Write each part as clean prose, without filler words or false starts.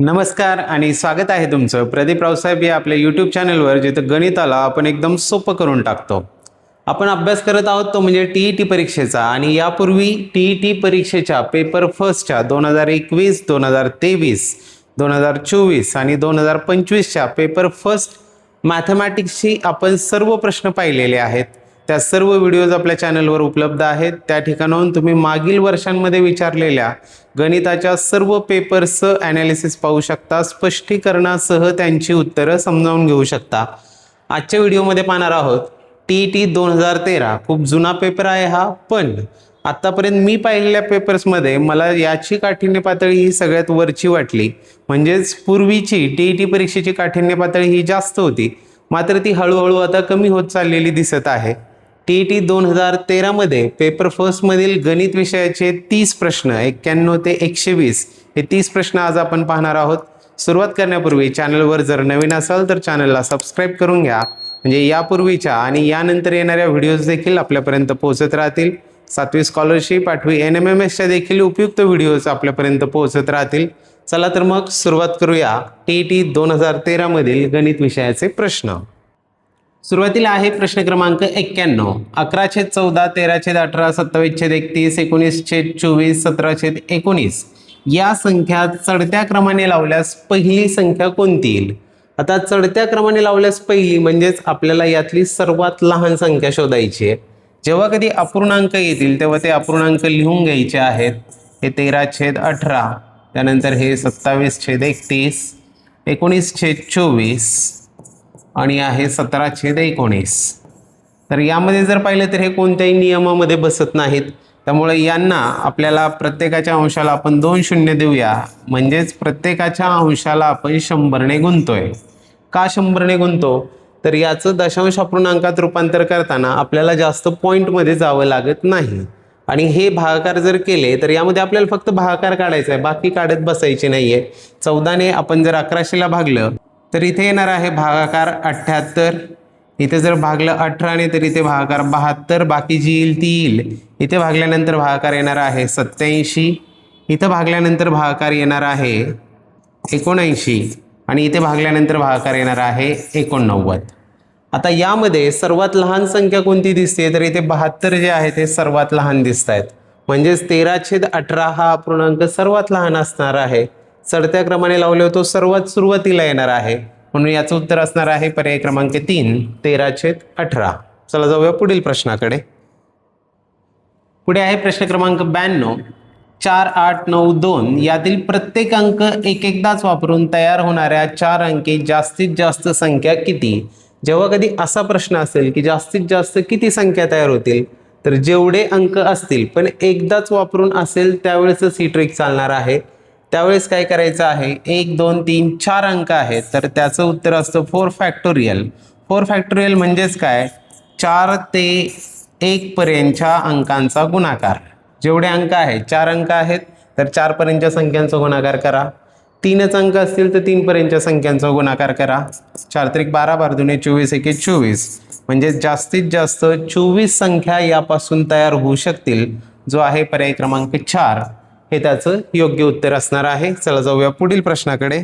नमस्कार आणि स्वागत आहे तुमचं प्रदीप रावसाहेब या आपल्या यूट्यूब चॅनलवर, जिथं गणिताला आपण एकदम सोपं करून टाकतो. आपण अभ्यास करत आहोत तो म्हणजे टी परीक्षेचा. आणि यापूर्वी टी परीक्षेच्या पेपर फर्स्टच्या 2021, 2023, 2024 आणि 2025च्या पेपर फर्स्ट मॅथमॅटिक्सची आपण सर्व प्रश्न पाहिलेले आहेत. त्या सर्व व्हिडिओज आपल्या चॅनलवर उपलब्ध आहेत. त्या ठिकाणाहून तुम्ही मागील वर्षांमध्ये विचारलेल्या गणिताच्या सर्व पेपर्सचं ॲनालिसिस पाहू शकता. स्पष्टीकरणासह त्यांची उत्तरं समजावून घेऊ शकता. आजच्या व्हिडिओमध्ये पाहणार आहोत टी 2013. खूप जुना पेपर आहे हा, पण आत्तापर्यंत मी पाहिलेल्या पेपर्समध्ये मला याची काठिण्य पातळी ही सगळ्यात वरची वाटली. म्हणजेच पूर्वीची टी परीक्षेची काठिण्य पातळी ही जास्त होती, मात्र ती हळूहळू आता कमी होत चाललेली दिसत आहे. टी 2013 मध्ये पेपर फर्स्टमधील गणित विषयाचे 30 प्रश्न 91 ते 120 हे 30 प्रश्न आज आपण पाहणार आहोत. सुरुवात करण्यापूर्वी चॅनलवर जर नवीन असाल तर चॅनलला सबस्क्राईब करून घ्या, म्हणजे यापूर्वीच्या आणि यानंतर येणाऱ्या व्हिडिओज देखील आपल्यापर्यंत पोहोचत राहतील. 7वी स्कॉलरशिप, 8वी NMMSच्या देखील उपयुक्त व्हिडिओज आपल्यापर्यंत पोहोचत राहतील. चला तर मग सुरुवात करूया टी 2013 मधील गणित विषयाचे प्रश्न. सुरुवातीला आहे प्रश्न क्रमांक 91. 11/14, 13/18, 27/31, 19/24, 17/19 या संख्या चढत्या क्रमाने लावल्यास पहिली संख्या कोणती येईल? आता चढत्या क्रमाने लावल्यास पहिली म्हणजेच आपल्याला यातली सर्वात लहान संख्या शोधायची आहे. जेव्हा कधी अपूर्णांक येतील तेव्हा ते अपूर्णांक लिहून घ्यायचे आहेत. हे 13/18, त्यानंतर हे 27/31, 19/24 आणि आहे 17/19. तर यामध्ये जर पाहिलं तर हे कोणत्याही नियमामध्ये बसत नाहीत. त्यामुळे यांना आपल्याला प्रत्येकाच्या अंशाला आपण 2 शून्य देऊया, म्हणजेच प्रत्येकाच्या अंशाला आपण 100ने गुणतोय. का 100ने गुणतो? तर याचं दशांश अपूर्णांकात रूपांतर करताना आपल्याला जास्त पॉईंटमध्ये जावं लागत नाही. आणि हे भागाकार जर केले तर यामध्ये आपल्याला फक्त भागाकार काढायचा आहे, बाकी काढत बसायचे नाहीये. 14ने आपण जर 1100ला भागलं तर इथे येणार आहे भागाकार 78. इथे जर भागलं 18ने तर इथे भागाकार 72. बाकी जी येईल ती येईल. इथे भागल्यानंतर भागाकार येणार आहे 87. इथं भागल्यानंतर भागाकार येणार आहे 79 आणि इथे भागल्यानंतर भागाकार येणार आहे 89. आता यामध्ये सर्वात लहान संख्या कोणती दिसते? तर इथे 72 जे आहे ते सर्वात लहान दिसत आहेत. म्हणजेच 13/18 हा अपूर्णांक सर्वात लहान असणार आहे. चढत्या क्रमाने लावले तो सर्वात सुरुवातीला येणार आहे, म्हणून याचं उत्तर असणार आहे पर्याय क्रमांक 3, 13/18. चला जाऊया पुढील प्रश्नाकडे. पुढे आहे प्रश्न क्रमांक 92. 4, 8, 9, 2 यातील प्रत्येक अंक एकदाच वापरून तयार होणाऱ्या 4 अंकी जास्तीत जास्त संख्या किती? जेव्हा कधी असा प्रश्न असेल की जास्तीत जास्त किती संख्या तयार होतील, तर जेवढे अंक असतील पण एकदाच वापरून असेल त्यावेळेसच ही ट्रिक चालणार आहे. त्यावेळेस काय करायचं आहे, 1, 2, 3, 4 अंक आहेत, तर त्याचं उत्तर असतं 4 फॅक्टोरियल. 4 फॅक्टोरियल म्हणजेच काय, 4 ते 1 पर्यंतच्या अंकांचा गुणाकार. जेवढे अंक आहेत, 4 अंक आहेत तर 4 पर्यंतच्या संख्यांचा गुणाकार करा. 3च अंक असतील तर 3 पर्यंतच्या संख्यांचा गुणाकार करा. 4 त्रिक 12, 12 24, 1 24, म्हणजे जास्तीत जास्त 24 संख्या यापासून तयार होऊ शकतील, जो आहे पर्याय क्रमांक 4. हे त्याचं योग्य उत्तर असणार आहे. चला जाऊया पुढील प्रश्नाकडे.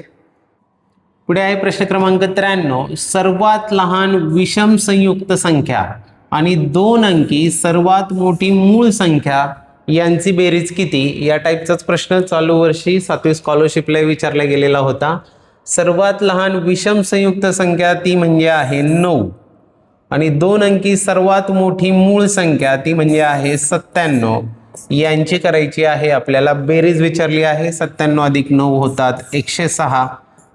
पुढे आहे प्रश्न क्रमांक 93. सर्वात लहान विषम संयुक्त संख्या आणि 2 अंकी सर्वात मोठी मूळ संख्या यांची बेरीज किती? या टाईपचाच प्रश्न चालू वर्षी 7वी स्कॉलरशिपला विचारला गेलेला होता. सर्वात लहान विषम संयुक्त संख्या ती म्हणजे आहे 9 आणि 2 अंकी सर्वात मोठी मूळ संख्या ती म्हणजे आहे 97. यांची करायची आहे आपल्याला बेरीज विचारली आहे. 97 अधिक 9 होतात 106.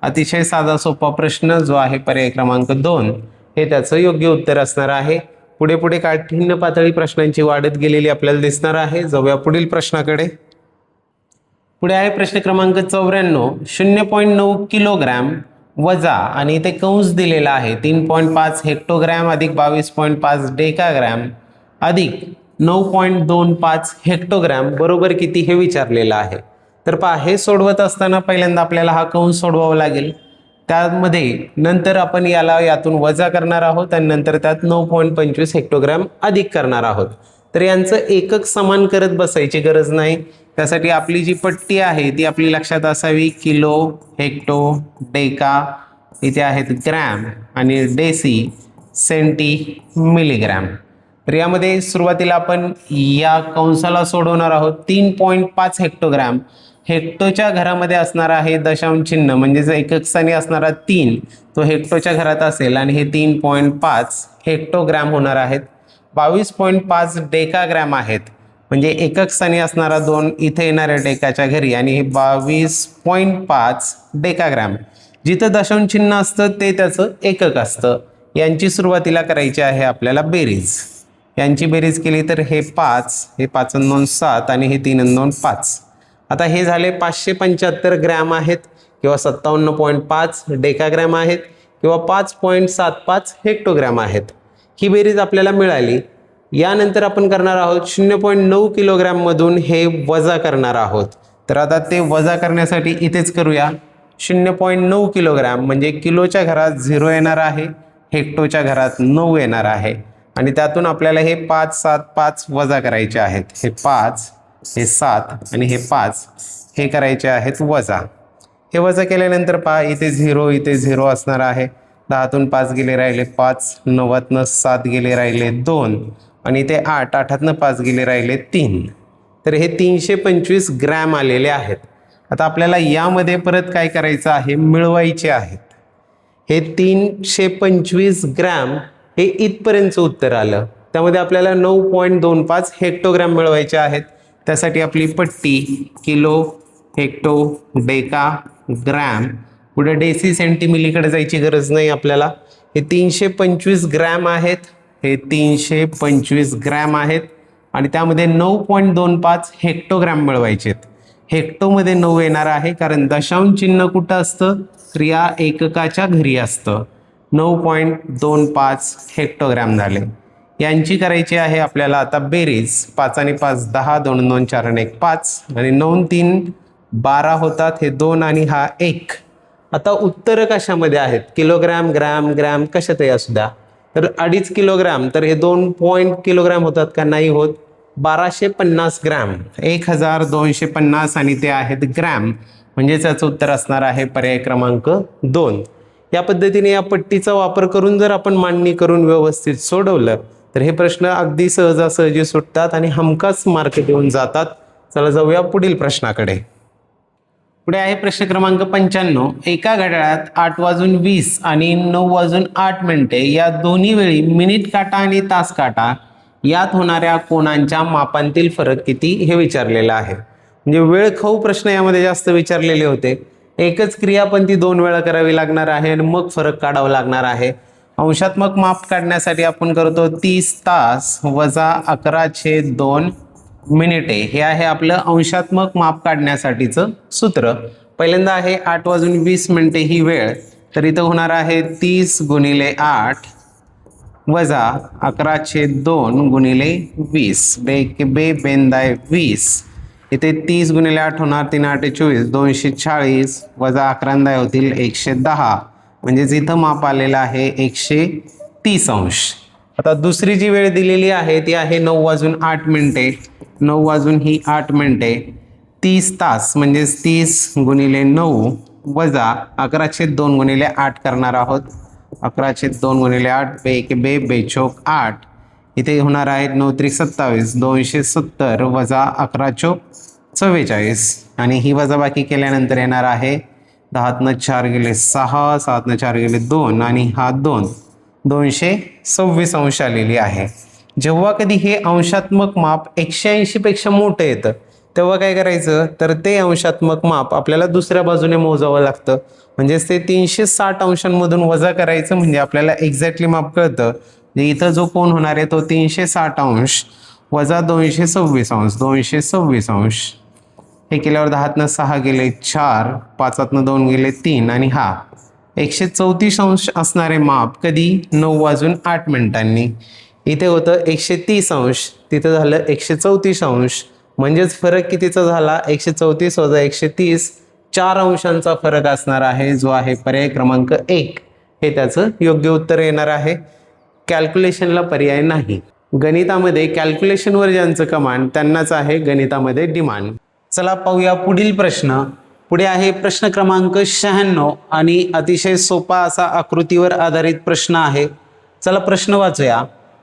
अतिशय साधा सोपा प्रश्न, जो आहे पर्याय क्रमांक 2. हे त्याचं योग्य उत्तर असणार आहे. पुढे पुढे काठिण्य पातळी प्रश्नांची वाढत गेलेली आपल्याला दिसणार आहे. जाऊया पुढील प्रश्नाकडे. पुढे आहे प्रश्न क्रमांक 94. 0.9 किलोग्रॅम वजा आणि इथे कंस दिलेला आहे 3.5 हेक्टोग्रॅम अधिक 22.5 डेकाग्रॅम अधिक 9.25 हेक्टोग्रॅम बरोबर किती हे विचारलेलं आहे. तर पहा, हे सोडवत असताना पहिल्यांदा आपल्याला हा कंस सोडवावा लागेल. त्यामध्ये नंतर आपण यातून वजा करणार आहोत आणि नंतर त्यात 9.25 हेक्टोग्रॅम अधिक करणार आहोत. तर यांचं एकक समान करत बसायची गरज नाही. त्यासाठी आपली जी पट्टी आहे ती आपली लक्षात असावी. किलो, हेक्टो, डेका, इथे आहेत ग्रॅम आणि डेसी, सेंटी, मिलीग्रॅम. तर यामध्ये सुरुवातीला आपण या कंसाला सोडवणार आहोत. 3.5 हेक्टोग्रॅम हेक्टोच्या घरामध्ये असणार आहे दशांश चिन्ह म्हणजेच एकक स्थानी असणारा 3 तो हेक्टोच्या घरात असेल आणि हे 3.5 हेक्टोग्रॅम होणार आहेत. 22.5 डेकाग्रॅम आहेत म्हणजे एकक स्थानी असणारा 2 इथे येणाऱ्या डेकाच्या घरी आणि हे 22.5 डेकाग्रॅम. जिथं दशांश चिन्ह असतं ते त्याचं एकक असतं. यांची सुरुवातीला करायची आहे आपल्याला बेरीज. यांची बेरीज केली तर हे 5, हे 5 आणि 2 7 आणि हे 3 आणि 2 5. आता हे झाले 575 ग्रॅम आहेत किंवा 57.5 डेकाग्रॅम आहेत किंवा 5.75 हेक्टोग्रॅम आहेत. ही बेरीज आपल्याला मिळाली. यानंतर आपण करणार आहोत 0.9 किलोग्रॅममधून हे वजा करणार आहोत. तर आता ते वजा करण्यासाठी इथेच करूया. 0.9 किलोग्रॅम म्हणजे किलोच्या घरात 0 येणार आहे, हेक्टोच्या घरात 9 येणार आहे आणि त्यातून आपल्याला हे 5 7 5 वजा करायचे आहेत. हे 5, हे 7 आणि हे 5 हे करायचे आहेत वजा. हे वजा केल्यानंतर पहा इथे 0 इथे 0 असणार आहे. 10तून 5 गेले राहिले 5, 9तनं 7 गेले राहिले 2 आणि इथे 8, 8तनं 5 गेले राहिले 3. तर हे 325 ग्रॅम आलेले आहेत. आता आपल्याला यामध्ये परत काय करायचं आहे, मिळवायचे आहेत. हे 325 ग्रॅम हे इथपर्यंतचं उत्तर आलं. त्यामध्ये आपल्याला 9.25 हेक्टोग्रॅम मिळवायचे आहेत. त्यासाठी आपली पट्टी किलो, हेक्टो, डेका, ग्रॅम, पुढे डेसी, सेंटीमिलीकडे जायची गरज नाही आपल्याला. हे 325 ग्रॅम आहेत, हे 325 ग्रॅम आहेत आणि त्यामध्ये 9.25 हेक्टोग्रॅम मिळवायचे आहेत. हेक्टोमध्ये 9 येणार आहे कारण दशांश चिन्ह कुठं असतं तर या एककाच्या घरी असतं. 9.25 हेक्टोग्रॅम झाले. यांची करायची आहे आपल्याला आता बेरीज. 5 आणि 5 10, 2 2 4 आणि 1 5 आणि 9 3 12 होतात. हे 2 आणि हा 1. आता उत्तर कशामध्ये आहेत, किलोग्रॅम, ग्रॅम, ग्रॅम कशातही असू द्या. तर 2.5 किलोग्रॅम तर हे 2 किलोग्रॅम होतात का, नाही होत. 1250 ग्रॅम, 1250 आणि ते आहेत ग्रॅम म्हणजे त्याचं उत्तर असणार आहे पर्याय क्रमांक 2. या पद्धतीने या पट्टीचा वापर करून जर आपण मांडणी करून व्यवस्थित सोडवलं तर हे प्रश्न अगदी सहजासहजी सुटतात आणि हमखास मार्क देऊन जातात. चला जाऊया पुढील प्रश्नाकडे. पुढे आहे प्रश्न क्रमांक 95. एका घड्याळात 8:20 आणि 9:08 या दोन्ही वेळी मिनिट काटा आणि तास काटा यात होणाऱ्या कोणांच्या मापांतील फरक किती हे विचारलेलं आहे. म्हणजे वेळ खाऊ प्रश्न यामध्ये जास्त विचारलेले होते. एकच क्रिया पण ती 2 वेळा करावी लागणार आहे आणि मग फरक काढावा लागणार आहे. अंशात्मक माप काढण्यासाठी आपण करतो 30 तास वजा 11/2 मिनिटे. हे आहे आपलं अंशात्मक माप काढण्यासाठीचं सूत्र. पहिल्यांदा आहे 8:20 ही वेळ, तर इथं होणार आहे 30 × 8 वजा 11/2 × 20 बे बेंदाय 20. इथे 30 × 8 होणार 3 8 24 240 वजा 11 होतील 110 म्हणजेच इथं माप आलेलं आहे 130 अंश. आता दुसरी जी वेळ दिलेली आहे ती आहे 9:08. 9:08 30 तास म्हणजेच 30 × 9 वजा 11/2 × 8 करणार आहोत. 11/2 × 8 बे बेचोक 8. इथे होणार आहे 9 त्रिक 27 270 वजा 11 44 आणि ही वजाबाकी केल्यानंतर येणार आहे 10तनं 4 गेले 6 7तनं 4 गेले 2 आणि हा 226 अंश आलेली आहे. जेव्हा कधी हे अंशात्मक माप 180 पेक्षा मोठं येतं तेव्हा काय करायचं तर ते अंशात्मक माप आपल्याला दुसऱ्या बाजूने मोजावं लागतं. म्हणजेच ते 360 अंशांमधून वजा करायचं म्हणजे आपल्याला एक्झॅक्टली माप कळतं. इथं जो कोण होणार आहे तो 360 अंश वजा 226 अंश 226 अंश. हे केल्यावर 10तनं 6 गेले 4 5तनं 2 गेले 3 आणि हा 134 अंश असणारे माप कधी 9:08. इथे होतं 130 अंश, तिथं झालं 134 अंश. म्हणजेच फरक कितीचा झाला 134 वजा 130 4 अंशांचा फरक असणार आहे जो आहे पर्याय क्रमांक 1. हे त्याचं योग्य उत्तर येणार आहे. कॅल्क्युलेशनला पर्याय नाही. गणितामध्ये कॅल्क्युलेशनवर ज्यांचं कमांड त्यांनाच आहे गणितामध्ये डिमांड. चला पाहूया पुढील प्रश्न. पुढे आहे प्रश्न क्रमांक 96 आणि अतिशय सोपा असा आकृतीवर आधारित प्रश्न आहे. चला प्रश्न वाचूया.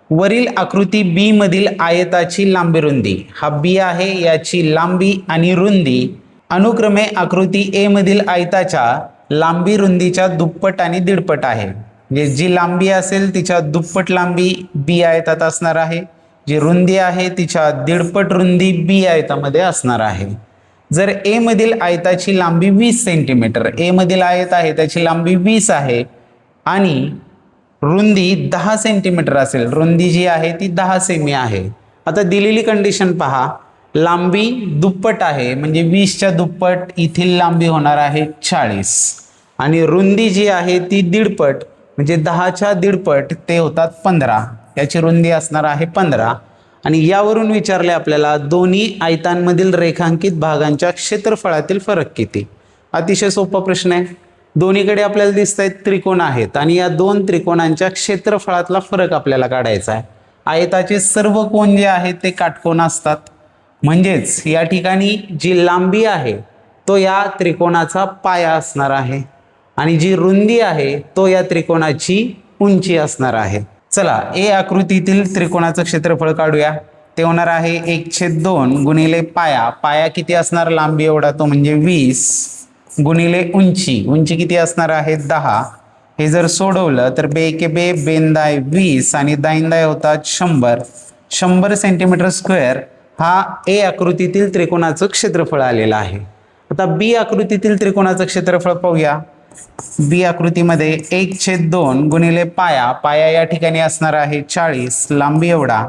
वरील आकृती बी मधील आयताची लांबी रुंदी, हा बी आहे, याची लांबी आणि रुंदी अनुक्रमे आकृती ए मधील आयताच्या लांबी रुंदीच्या दुप्पट आणि दीडपट आहे. म्हणजे जी लांबी असेल तिच्या दुप्पट लांबी बी आयतात असणार आहे, जी रुंदी आहे तिच्या दीडपट रुंदी बी आयतामध्ये असणार आहे. जर ए मधील आयताची लांबी 20 सेंटीमीटर, ए मधील आयत आहे त्याची लांबी 20 आहे आणि रुंदी 10 सेंटीमीटर असेल, रुंदी जी आहे ती 10 सेमी आहे. आता दिलेली कंडिशन पहा, लांबी दुप्पट आहे म्हणजे 20च्या दुप्पट इथील लांबी होणार आहे 40 आणि रुंदी जी आहे ती दीडपट म्हणजे 10च्या दीडपट ते होतात 15, याची रुंदी असणार आहे 15. आणि यावरून विचारले आपल्याला दोन्ही आयतांमधील रेखांकित भागांच्या क्षेत्रफळातील फरक किती. अतिशय सोपा प्रश्न आहे. दोन्हीकडे आपल्याला दिसत आहेत त्रिकोण आहेत आणि या दोन त्रिकोणांच्या क्षेत्रफळातला फरक आपल्याला काढायचा आहे. आयताचे सर्व कोन जे आहेत ते काटकोन असतात, म्हणजेच या ठिकाणी जी लांबी आहे तो या त्रिकोणाचा पाया असणार आहे आणि जी रुंदी आहे तो या त्रिकोणाची उंची असणार आहे. चला ए आकृतीतील त्रिकोणाचं क्षेत्रफळ काढूया. ते होणार आहे 1/2 गुणिले पाया, पाया किती असणार, लांबी एवढा तो म्हणजे 20 गुणिले उंची, उंची किती असणार आहे 10. हे जर सोडवलं तर बे के बे बेंदाय 20 आणि दाइंदाय होतात 100 सेंटीमीटर स्क्वेअर हा ए आकृतीतील त्रिकोणाचं क्षेत्रफळ आलेलं आहे. आता बी आकृतीतील त्रिकोणाचं क्षेत्रफळ पाहूया. बी आकृतीमध्ये 1/2 गुणिले पाया, पाया या ठिकाणी असणार आहे 40, लांबी एवढा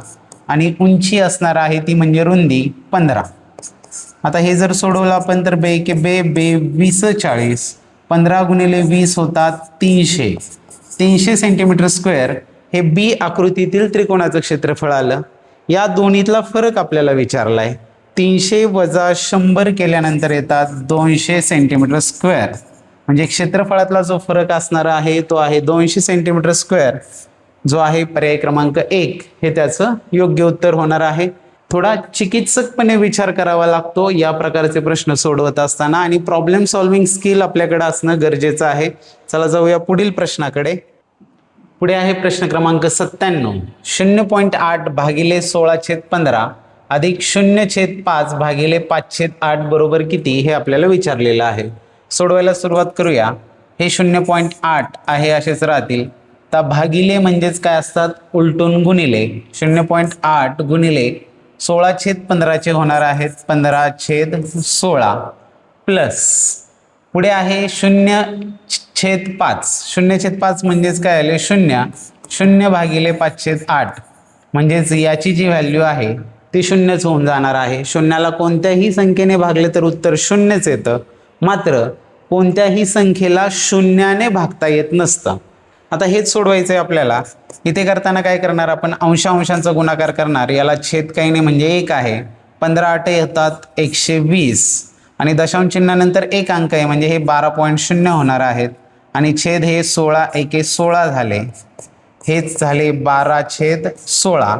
आणि उंची असणार आहे ती म्हणजे रुंदी 15. आता हे जर सोडवलं आपण तर बे के बे बे 20 40, 15 गुणिले 20 होतात 300 सेंटीमीटर स्क्वेअर हे बी आकृतीतील त्रिकोणाचं क्षेत्रफळ आलं. या दोन्हीतला फरक आपल्याला विचारलाय. 300 वजा 100 केल्यानंतर येतात 200 सेंटीमीटर स्क्वेअर, म्हणजे क्षेत्रफळातला जो फरक असणार आहे तो आहे 200 सेंटीमीटर स्क्वेअर, जो आहे पर्याय क्रमांक 1 हे त्याचं योग्य उत्तर होणार आहे. थोडा चिकित्सकपणे विचार करावा लागतो या प्रकारचे प्रश्न सोडवत असताना आणि प्रॉब्लेम सॉल्व्हिंग स्किल आपल्याकडे असणं गरजेचं आहे. चला जाऊया पुढील प्रश्नाकडे. पुढे आहे प्रश्न क्रमांक 97. 0.8 भागिले 16/15 अधिक 0/5 भागिले 5/8 बरोबर किती हे आपल्याला विचारलेलं आहे. सोडवायला सुरुवात करूया. हे 0.8 आहे असेच राहतील. तर भागिले म्हणजेच काय असतात, उलटून गुणिले. 0.8 गुणिले 16/15 होणार आहेत 15/16 प्लस पुढे आहे 0/5. 0/5 म्हणजेच काय आले 0 भागिले 5/8 म्हणजेच याची जी व्हॅल्यू आहे ती 0च होऊन जाणार आहे. शून्याला कोणत्याही संख्येने भागले तर उत्तर 0च येतं, मात्र कोणत्याही संख्येला शून्याने भागता येत नसतं. आता हेच सोडवायचं आहे आपल्याला. इथे करताना काय करणार आपण, अंशांचा गुणाकार करणार. याला छेद काही नाही म्हणजे 1 आहे. 15/8 येतात 120 आणि दशांश चिन्हानंतर 1 अंक आहे म्हणजे हे 12.0 होणार आहेत आणि छेद हे 16 झाले. हेच झाले 12/16.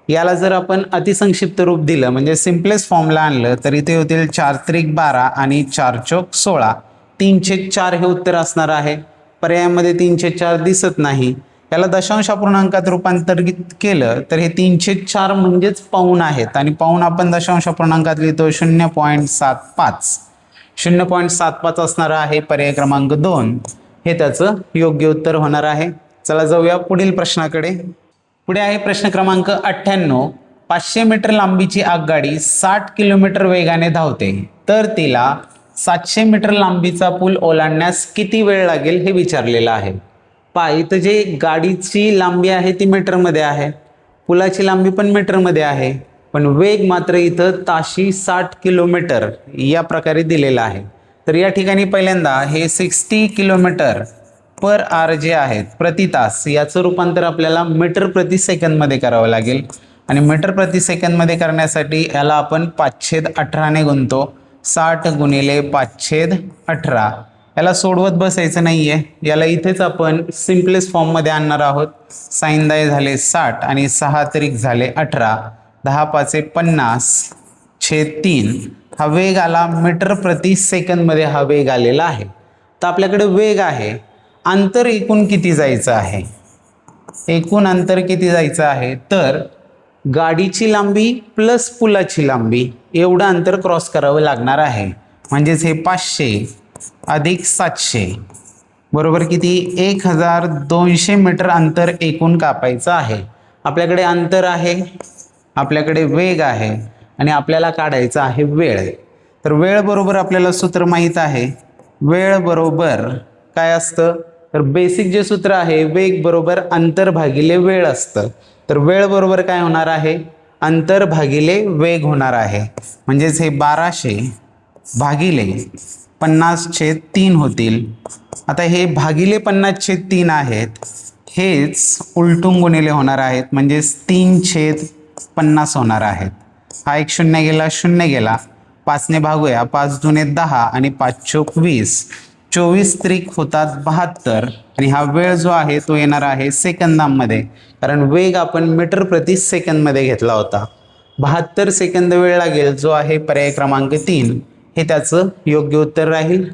याला जर आपण अतिसंक्षिप्त रूप दिलं म्हणजे सिम्पलेस्ट फॉर्मला आणलं तर इथे होतील 4×12 आणि 4×16. 3/4 हे उत्तर असणार आहे. पर्यायामध्ये 3/4 दिसत नाही. याला दशांश अपूर्णांकात रूपांतरित केलं तर हे 3/4 म्हणजेच पाऊण आहेत आणि पाऊण आपण दशांश अपूर्णांकात लिहितो 0.75. 0.75 असणार आहे पर्याय क्रमांक 2 हे त्याचं योग्य उत्तर होणार आहे. चला जाऊया पुढील प्रश्नाकडे. पुढे आहे प्रश्न क्रमांक 98. 500 मीटर लांबीची आगगाडी 60 किलोमीटर वेगाने धावते तर तिला 700 मीटर लांबीचा पूल ओलांडण्यास किती वेळ लागेल हे विचारलेलं आहे. इथं जे गाडीची लांबी आहे ती मीटरमध्ये आहे, पुलाची लांबी पण मीटरमध्ये आहे, पण वेग मात्र इथं ताशी 60 किलोमीटर या प्रकारे दिलेला आहे. तर या ठिकाणी पहिल्यांदा हे 60 किलोमीटर पर आर जे आहेत प्रति तास, याचं रूपांतर आपल्याला मीटर प्रति सेकंदमध्ये करावं लागेल आणि मीटर प्रति सेकंदमध्ये करण्यासाठी याला आपण 5/18 ने गुणतो. 60 गुणिले 5/18. याला सोडवत बसायचं नाहीये, याला इथेच आपण सिम्पलेस्ट फॉर्ममध्ये आणणार आहोत. साइन दाय झाले 60 आणि 6 त्रिक झाले 18. 10×5 = 50 छेद 3 हा वेग आला मीटर प्रति सेकंदमध्ये हा वेग आलेला आहे. तर आपल्याकडे वेग आहे, अंतर एकूण किती जायचं आहे, एकूण अंतर किती जायचं आहे, तर गाडीची लांबी प्लस पुलाची लांबी एवढं अंतर क्रॉस करावं लागणार आहे. म्हणजेच हे 500 अधिक 700 बरोबर किती, 1200 मीटर अंतर एकूण कापायचं आहे. आपल्याकडे अंतर आहे, आपल्याकडे वेग आहे आणि आपल्याला काढायचा आहे वेळ. तर वेळ बरोबर आपल्याला सूत्र माहीत आहे. वेळ बरोबर काय असतं, तर बेसिक जे सूत्र आहे वेग बरोबर अंतर भागिले वेळ असतं. तर वेळ बरोबर काय होणार आहे, अंतर भागिले वेग होणार आहे. म्हणजेच हे 1200 भागिले 50/3 होतील. आता हे भागिले 50/3 आहेत, हेच उलटून गुणिले होणार आहेत, म्हणजेच 3/50 होणार आहेत. हा एक शून्य गेला, शून्य गेला, 5ने भागूया, 5 दुने 10 आणि 5 चोक 20, 24 त्रिक होतात 72 आणि हा वेळ जो आहे तो येणार आहे सेकंदांमध्ये, कारण वेग आपण मीटर प्रति सेकंदमध्ये घेतला होता. 72 सेकंद वेळ लागेल, जो आहे पर्याय क्रमांक 3, हे त्याचं योग्य उत्तर राहील.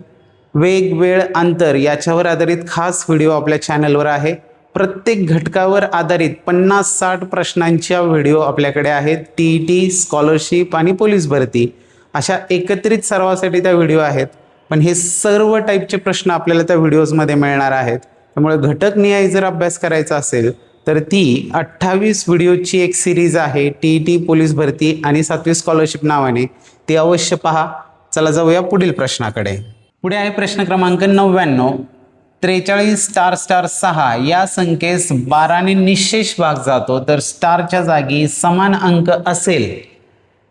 वेग, वेळ, अंतर याच्यावर आधारित खास व्हिडिओ आपल्या चॅनलवर आहे. प्रत्येक घटकावर आधारित 50-60 प्रश्नांच्या व्हिडिओ आपल्याकडे आहेत. TET, स्कॉलरशिप आणि पोलीस भरती अशा एकत्रित सर्वासाठी त्या व्हिडिओ आहेत. पण हे सर्व टाईपचे प्रश्न आपल्याला त्या व्हिडिओजमध्ये मिळणार आहेत. त्यामुळे घटकनिहाय जर अभ्यास करायचा असेल तर ती 28 व्हिडिओची एक सिरीज आहे TET, पोलीस भरती आणि 7वी स्कॉलरशिप नावाने, ती अवश्य पहा. चला जाऊया पुढील प्रश्नाकडे. पुढे आहे प्रश्न क्रमांक 99. 43 स्टार स्टार 6 या संख्येस 12ने निशेष भाग जातो तर स्टारच्या जागी समान अंक असेल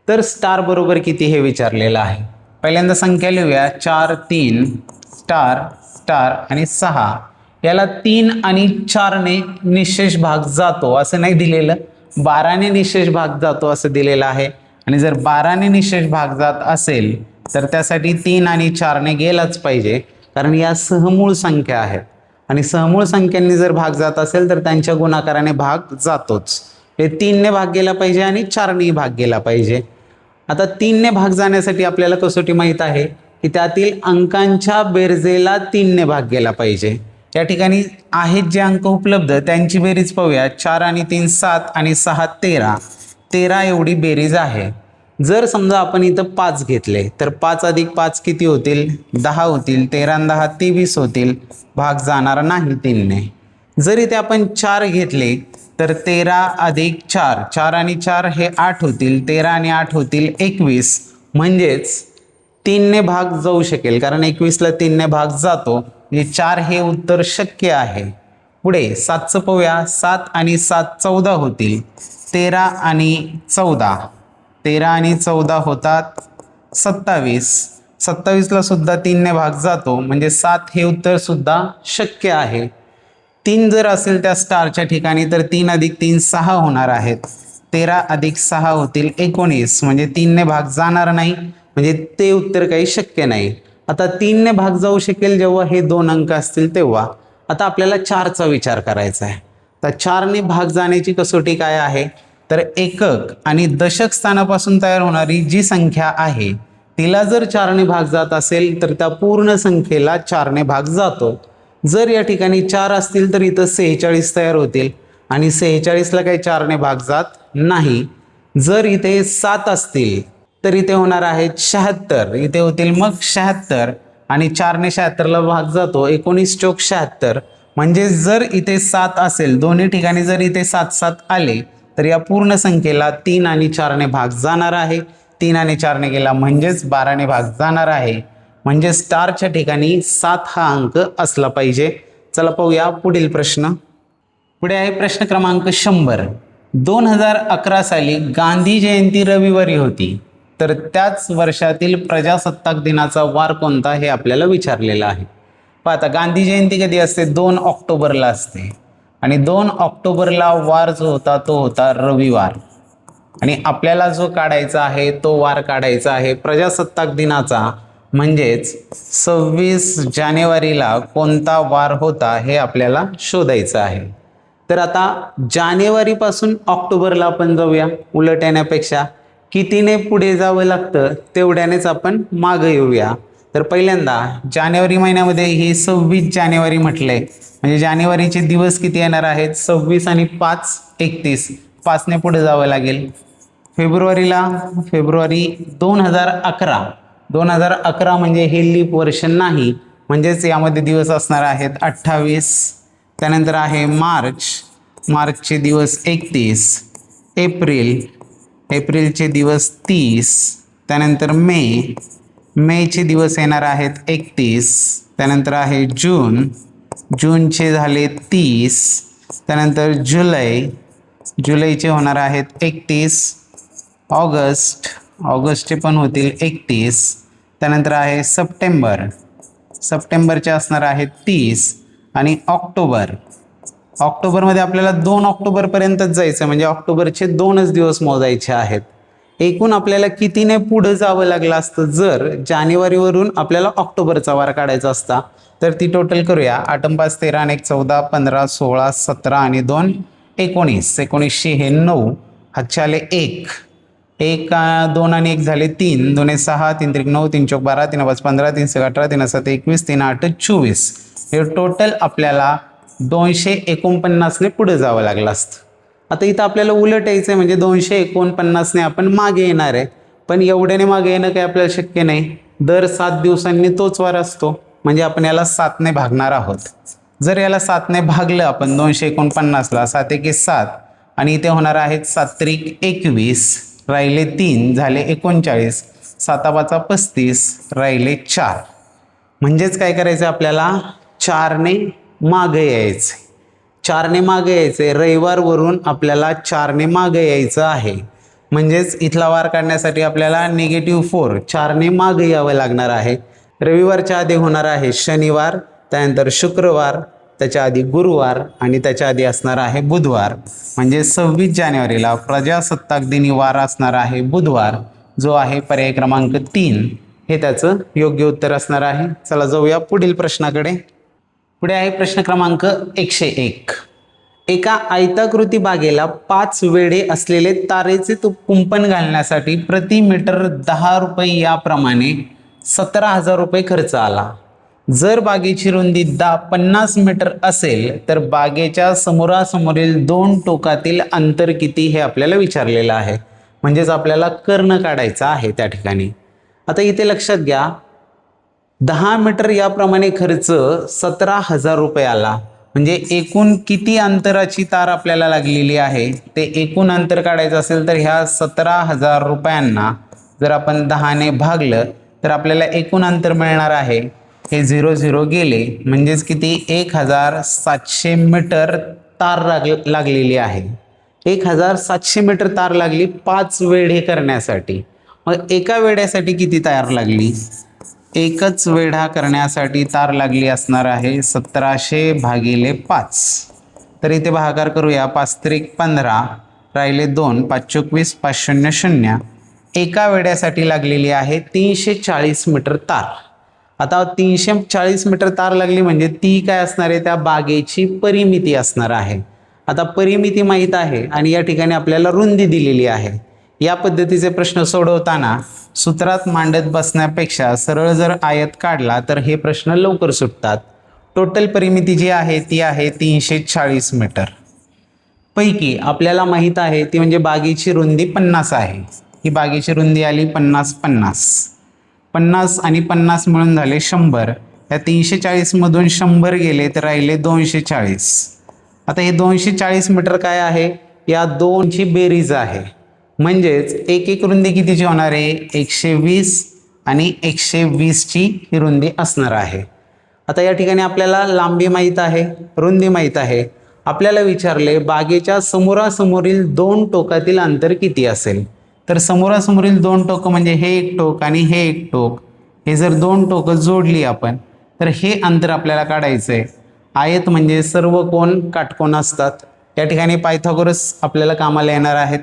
तर स्टार बरोबर किती हे विचारलेलं आहे. पहिल्यांदा संख्या लिहूया. 4, 3 स्टार स्टार आणि 6 याला 3 आणि 4ने निशेष भाग जातो असं नाही दिलेलं, 12ने निशेष भाग जातो असं दिलेलं आहे. आणि जर 12ने निशेष भाग जात असेल तर त्यासाठी 3 आणि 4ने गेलाच पाहिजे, कारण या सहमूळ संख्या आहेत आणि सहमूळ संख्यांनी जर भाग जात असेल तर त्यांच्या गुणाकाराने भाग जातोच. हे 3ने भाग गेला पाहिजे आणि 4नेही भाग गेला पाहिजे. आता 3ने भाग जाण्यासाठी आपल्याला कसोटी माहीत आहे की त्यातील अंकांच्या बेरजेला 3ने भाग गेला पाहिजे. या ठिकाणी आहेत जे अंक उपलब्ध त्यांची बेरीज पाहूया. 4 आणि 3 7 आणि 6 13, 13 एवढी बेरीज आहे. जर समजा आपण इथं 5 घेतले तर 5 अधिक 5 किती होतील, 10 होतील. 13 आणि 10 23 होतील, भाग जाणार नाही 3ने. जर इथे आपण 4 घेतले तर 13 अधिक 4, 4 आणि 4 हे 8 होतील. 13 आणि 8 होतील 21, म्हणजेच 3ने भाग जाऊ शकेल, कारण 21ला 3ने भाग जातो. म्हणजे 4 हे उत्तर शक्य आहे. पुढे 7चं पाहूया. 7 आणि 7 14 होतील. 13 आणि 14, 13 आणि 14 होतात 27. 27ला सुद्धा 3ने भाग जातो, म्हणजे 7 हे उत्तर सुद्धा शक्य आहे. 3 जर असेल त्या स्टारच्या ठिकाणी तर 3 अधिक 3 6 होणार आहेत. 13 अधिक 6 होतील 19, म्हणजे 3ने भाग जाणार नाही, म्हणजे ते उत्तर काही शक्य नाही. आता 3ने भाग जाऊ शकेल जेव्हा हे 2 अंक असतील तेव्हा. आता आपल्याला 4चा विचार करायचा आहे. तर 4ने भाग जाण्याची कसोटी काय आहे, तर एकक आणि दशक स्थानापासून तयार होणारी जी संख्या आहे तिला जर 4ने भाग जात असेल तर त्या पूर्ण संख्येला 4ने भाग जातो. जर या ठिकाणी 4 असतील तर इथं 46 तयार होतील आणि 46ला काही 4ने भाग जात नाही. जर इथे 7 असतील तर इथे होणार आहे 76, इथे होतील मग 76 आणि 4ने 76ला भाग जातो, 19 चोक 76. म्हणजे जर इथे 7 असेल, दोन्ही ठिकाणी जर इथे 7 7 आले तर या पूर्ण संख्येला 3 आणि 4ने भाग जाणार आहे. 3 आणि 4ने गेला म्हणजेच 12ने भाग जाणार आहे, म्हणजे स्टारच्या ठिकाणी 7 हा अंक असला पाहिजे. चला पाहूया पुढील प्रश्न. पुढे आहे प्रश्न क्रमांक 100. 2011 साली गांधी जयंती रविवारी होती तर त्याच वर्षातील प्रजासत्ताक दिनाचा वार कोणता हे आपल्याला विचारलेलं आहे. पाहता गांधी जयंती कधी असते, 2 ऑक्टोबरला असते आणि 2 ऑक्टोबरला वार जो होता तो होता रविवार. आणि आपल्याला जो काढायचा आहे तो वार काढायचा आहे प्रजासत्ताक दिनाचा, म्हणजेच 26 जानेवारीला कोणता वार होता हे आपल्याला शोधायचं आहे. तर आता जानेवारीपासून ऑक्टोबरला आपण जाऊया उलट येण्यापेक्षा, कितीने पुढे जावं लागतं तेवढ्यानेच आपण मागं येऊया. तर पहिल्यांदा जानेवारी महिन्यामध्ये ही 26 जानेवारी म्हटलंय, म्हणजे जानेवारीचे दिवस किती येणार आहेत? 26 आणि 5 31. 5ने पुढे जावं लागेल. फेब्रुवारी 2011 म्हणजे हे लीप वर्ष नाही, म्हणजेच यामध्ये दिवस असणार आहेत 28. त्यानंतर आहे मार्चचे दिवस 31. एप्रिलचे दिवस 30. त्यानंतर मेचे दिवस येणार आहेत 31. त्यानंतर आहे जूनचे झाले 30. त्यानंतर जुलैचे होणार आहेत 31. ऑगस्टचे पण होतील 31. त्यानंतर आहे सप्टेंबरचे असणार आहेत 30. आणि ऑक्टोबरमध्ये आपल्याला 2 ऑक्टोबरपर्यंतच जायचं, म्हणजे ऑक्टोबरचे 2च दिवस मोजायचे आहेत. एकूण आपल्याला कितीने पुढे जावं लागलं असतं जर जानेवारीवरून आपल्याला ऑक्टोबरचा वार काढायचा असता? तर ती टोटल करूया. 8 5 13 आणि 1 14 15 16 17 आणि 2 19. 19 हे 9. हातचे आले 1. 2 आणि 1 झाले 3. 2 6 3 3 9 3 4 12 3 5 15 3 6 18 3 7 21 3 8 24. हे टोटल आपल्याला 249ने पुढे जावं लागलं असतं. आता इथं आपल्याला उलट यायचं आहे, म्हणजे 249ने आपण मागे येणार आहे. पण एवढ्याने मागे येणं काही आपल्याला शक्य नाही. दर 7 दिवसांनी तोच वार असतो, म्हणजे आपण याला 7ने भागणार आहोत. जर याला 7ने भागलं आपण 249ला, 7 1 7 आणि इथे होणार आहेत 7 3 21. राहिले 3 झाले 39. 7 5 35 राहिले 4. म्हणजेच काय करायचं आपल्याला? 4ने मागे यायचे. 4ने मागे यायचे. रविवारवरून आपल्याला 4ने मागे यायचं आहे. म्हणजेच इथला वार काढण्यासाठी आपल्याला -4 4ने मागे यावं लागणार आहे. रविवारच्या आधी होणार आहे शनिवार, त्यानंतर शुक्रवार, त्याच्या आधी गुरुवार आणि त्याच्या आधी असणार आहे बुधवार. म्हणजे 26 जानेवारीला प्रजासत्ताक दिनी वार असणार आहे बुधवार, जो आहे पर्याय क्रमांक 3. हे त्याचं योग्य उत्तर असणार आहे. चला जाऊया पुढील प्रश्नाकडे. पुढे आहे प्रश्न क्रमांक 101. एका आयताकृती बागेला 5 वेढे असलेले तारेचे कुंपण घालण्यासाठी प्रति मीटर 10 रुपये याप्रमाणे 17,000 रुपये खर्च आला. जर बागेची रुंदी 50 मीटर असेल तर बागेच्या समोरासमोरील 2 टोकातील अंतर किती हे आपल्याला विचारलेलं आहे. म्हणजेच आपल्याला कर्ण काढायचा आहे त्या ठिकाणी. आता इथे लक्षात घ्या, 10 मीटर याप्रमाणे खर्च 17,000 रुपये आला. म्हणजे एकूण किती अंतराची तार आपल्याला लागलेली आहे ते एकूण अंतर काढायचं असेल तर ह्या 17,000 रुपयांना जर आपण 10ने भागलं तर आपल्याला एकूण अंतर मिळणार आहे. हे 0 0 गेले, म्हणजेच किती? 1700 मीटर तार लागलेली आहे. 1700 मीटर तार लागली 5 वेढे करण्यासाठी. मग एका वेढ्यासाठी किती तार लागली? एकच वेढा करण्यासाठी तार लागली असणार आहे 1700 भागिले 5. तर इथे भागाकार करूया. 5 3 15 राहिले 2. 5 24 5 0 0. एका वेढ्यासाठी लागलेली आहे 340 मीटर तार. आता 340 मीटर तार लागली म्हणजे ती काय असणार आहे? त्या बागेची परिमिती असणार आहे. आता परिमिती माहीत आहे आणि या ठिकाणी आपल्याला रुंदी दिलेली आहे. या पद्धतीचे प्रश्न सोडवताना सूत्रात मांडत बसण्यापेक्षा सरळ जर आयत काढला तर हे प्रश्न लवकर सुटतात. टोटल परिमिती जी आहे ती आहे 340 मीटर. पैकी आपल्याला माहीत आहे ती म्हणजे बागेची रुंदी 50 आहे. ही बागेची रुंदी आली 50 50. 50 आणि 50 मिळून झाले 100. या 340 मधून 100 गेले तर राहिले 240. आता हे 240 मीटर काय आहे? या दोनची बेरीज आहे. म्हणजेच एक रुंदी कितीची होणार आहे? 120 आणि 120ची ही रुंदी असणार आहे. आता या ठिकाणी आपल्याला लांबी माहीत आहे, रुंदी माहीत आहे. आपल्याला विचारले बागेच्या समोरासमोरील 2 टोकातील अंतर किती असेल? तर समोरासमोरील 2 टोक म्हणजे हे एक टोक आणि हे एक टोक. हे जर 2 टोक जोडली आपण तर हे अंतर आपल्याला काढायचं आहे. आयत म्हणजे सर्व कोण काटकोन असतात. या ठिकाणी पायथागोरस आपल्याला कामाला येणार आहेत.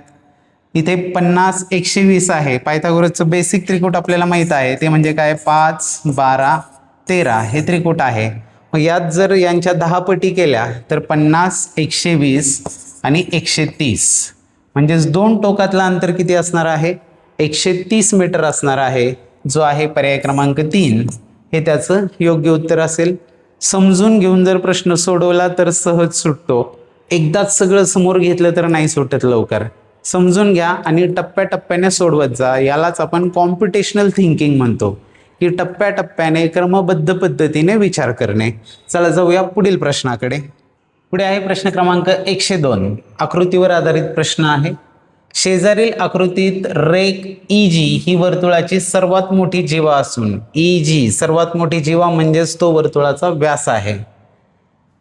इथे 50 120 आहे. पायथागोरसचं बेसिक त्रिकूट आपल्याला माहीत आहे, ते म्हणजे काय? 5 12 13 हे त्रिकूट आहे. मग यात जर यांच्या 10 पटी केल्या तर 50 120 आणि 130. म्हणजेच 2 टोकातलं अंतर किती असणार आहे? 130 मीटर असणार आहे, जो आहे पर्याय क्रमांक 3 हे त्याचं योग्य उत्तर असेल. समजून घेऊन जर प्रश्न सोडवला तर सहज सुटतो. एकदाच सगळं समोर घेतलं तर नाही सुटत लवकर. समजून घ्या आणि टप्प्याटप्प्याने सोडवत जा. यालाच आपण कॉम्प्युटेशनल थिंकिंग म्हणतो, की टप्प्याटप्प्याने क्रमबद्ध पद्धतीने विचार करणे. चला जाऊया पुढील प्रश्नाकडे. पुढे आहे प्रश्न क्रमांक 102. आकृतीवर आधारित प्रश्न आहे. शेजारील आकृतीत रेख EG ही वर्तुळाची सर्वात मोठी जीवा असून EG सर्वात मोठी जीवा म्हणजेच तो वर्तुळाचा व्यास आहे.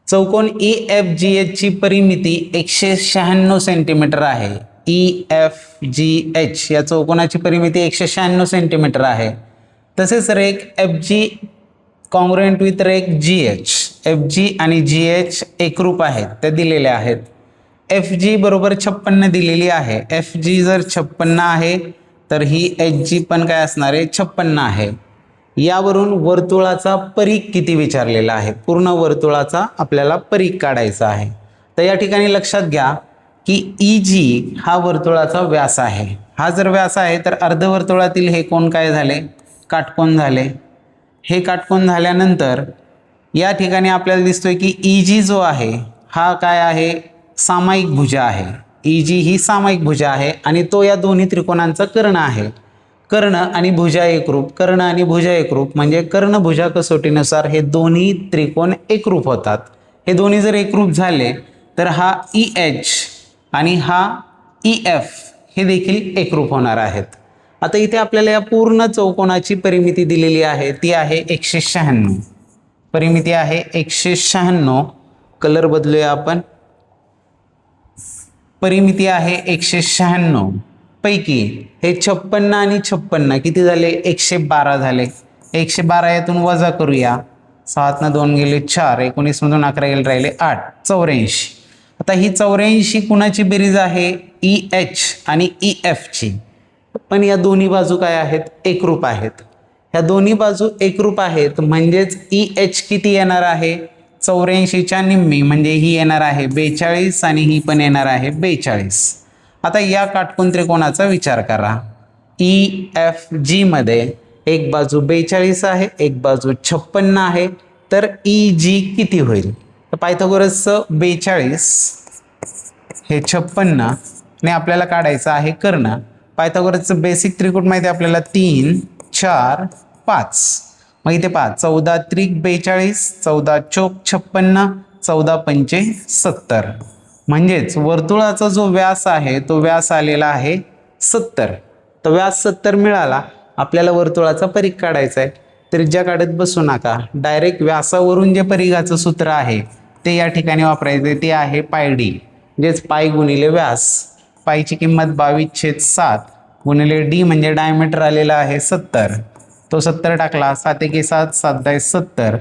चौकोन EFGH ची परिमिती 196 सेंटीमीटर आहे. EFGH या चौकोनाची परिमिती 196 सेंटीमीटर आहे. तसेच रेख FG कॉन्ग्रुएंट विथ रेख GH. FG आणि GH एकरूप आहेत, ते दिलेले आहेत. FG बरोबर 56 दिलेली आहे. FG जर 56 आहे तर ही HG पण काय असणार आहे, 56 आहे. यावरून वर्तुळाचा परीघ किती विचारलेला आहे. पूर्ण वर्तुळाचा आपल्याला परीघ काढायचा आहे. तर या ठिकाणी लक्षात घ्या की EG हा वर्तुळाचा व्यास आहे. हा जर व्यास आहे तर अर्धवर्तुळातील हे कोण काय झाले, काटकोन झाले. हे काटकोन झाल्यानंतर या ठिकाणी आपल्याला दिसतोय की EG जो आहे हा काय आहे, सामायिक भुजा आहे. EG ही सामायिक भुजा आहे आणि तो या दोन्ही त्रिकोणांचा कर्ण आहे. कर्ण आणि भुजा एकरूप, कर्ण आणि भुजा एकरूप म्हणजे कर्णभुजा कसोटीनुसार हे दोन्ही त्रिकोण एकरूप होतात. हे दोन्ही जर एकरूप झाले तर हा EH आणि हा EF हे देखील एकरूप होणार आहेत. आता इथे आपल्याला या पूर्ण चौकोनाची परिमिती दिलेली आहे, ती आहे 196. परिमिती आहे 196. कलर बदलूया आपण. परिमिती आहे 196 पैकी हे 56 आणि 56 किती झाले, 112 झाले. 112 यातून वजा करूया. 7 2 गेले 4, 19 मधून 11 गेले राहिले 8, 84. आता ही 84 कुणाची बेरीज आहे, EH आणि EF ची. पण या दोन्ही बाजू काय आहेत, एकरूप आहेत. ह्या दोन्ही बाजू एकरूप आहेत म्हणजेच EH किती येणार आहे, 84च्या निम्मी म्हणजे ही येणार आहे 42 आणि ही पण येणार आहे 42. आता या काटकोन त्रिकोणाचा विचार करा. EFG मध्ये एक बाजू 42 आहे, एक बाजू 56 आहे, तर EG किती होईल. तर पायथागोरसचं 42 हे 56 ने आपल्याला काढायचं आहे कर्ण. पायथागोरसचं बेसिक त्रिकोण माहिती आहे आपल्याला 3 4 5. मग इथे पहा 14 त्रिक 42, 14 चोक 56, 14 पंचे 70. म्हणजेच वर्तुळाचा जो व्यास आहे तो व्यास आलेला आहे 70. तर व्यास 70 मिळाला. आपल्याला वर्तुळाचा परीघ काढायचा आहे. त्रिज्या काढत बसू नका. डायरेक्ट व्यासावरून जे परिघाचं सूत्र आहे ते या ठिकाणी वापरायचे. ते आहे पायडी म्हणजेच पाय गुणिले व्यास. पायची किंमत 22/7 गुणिले डी म्हणजे डायमीटर आलेला आहे 70. तो 70 टाकला. 7 1 7 7 10 70.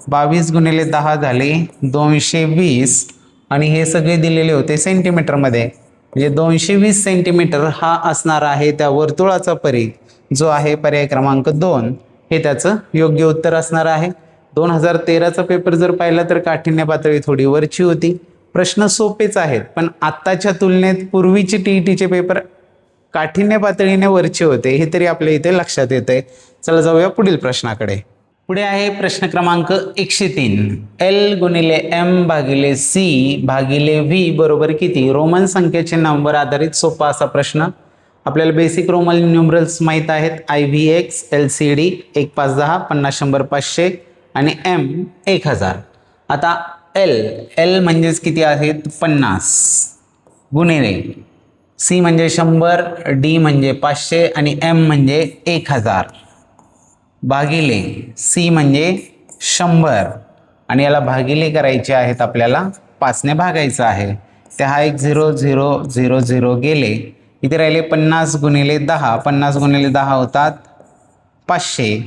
22 गुणिले 10 झाले 220 आणि हे सगळे दिलेले होते सेंटीमीटरमध्ये. म्हणजे 220 सेंटीमीटर हा असणार आहे त्या वर्तुळाचा परीघ, जो आहे पर्याय क्रमांक 2 हे त्याचं योग्य उत्तर असणार आहे. 2013चा पेपर जर पाहिला तर काठिण्य पातळी थोडी वरची होती. प्रश्न सोपेच आहेत पण आत्ताच्या तुलनेत पूर्वीचे TETचे पेपर काठिण्य पातळीने वरचे होते, हे तरी आपल्या इथे लक्षात येते. चला जाऊया पुढील प्रश्नाकडे. पुढे आहे प्रश्न क्रमांक 103. L गुणिले M भागिले C भागिले V बरोबर किती. रोमन संख्येचे नंबर आधारित सोपा असा प्रश्न. आपल्याला बेसिक रोमन न्यूमरल्स माहीत आहेत. IVX LCD 1 5 10 50 100 500 आणि M 1000. आता L म्हणजेच किती आहेत 50 गुणिले C म्हणजे 100, D म्हणजे 500 आणि M म्हणजे 1000 भागिले C म्हणजे 100 आणि याला भागिले करायचे आहेत आपल्याला 5 ने भागायचं आहे. ते हा एक 0 0 0 0 गेले. इथे राहिले 50 गुणिले 10. 50 गुणिले 10 होतात 500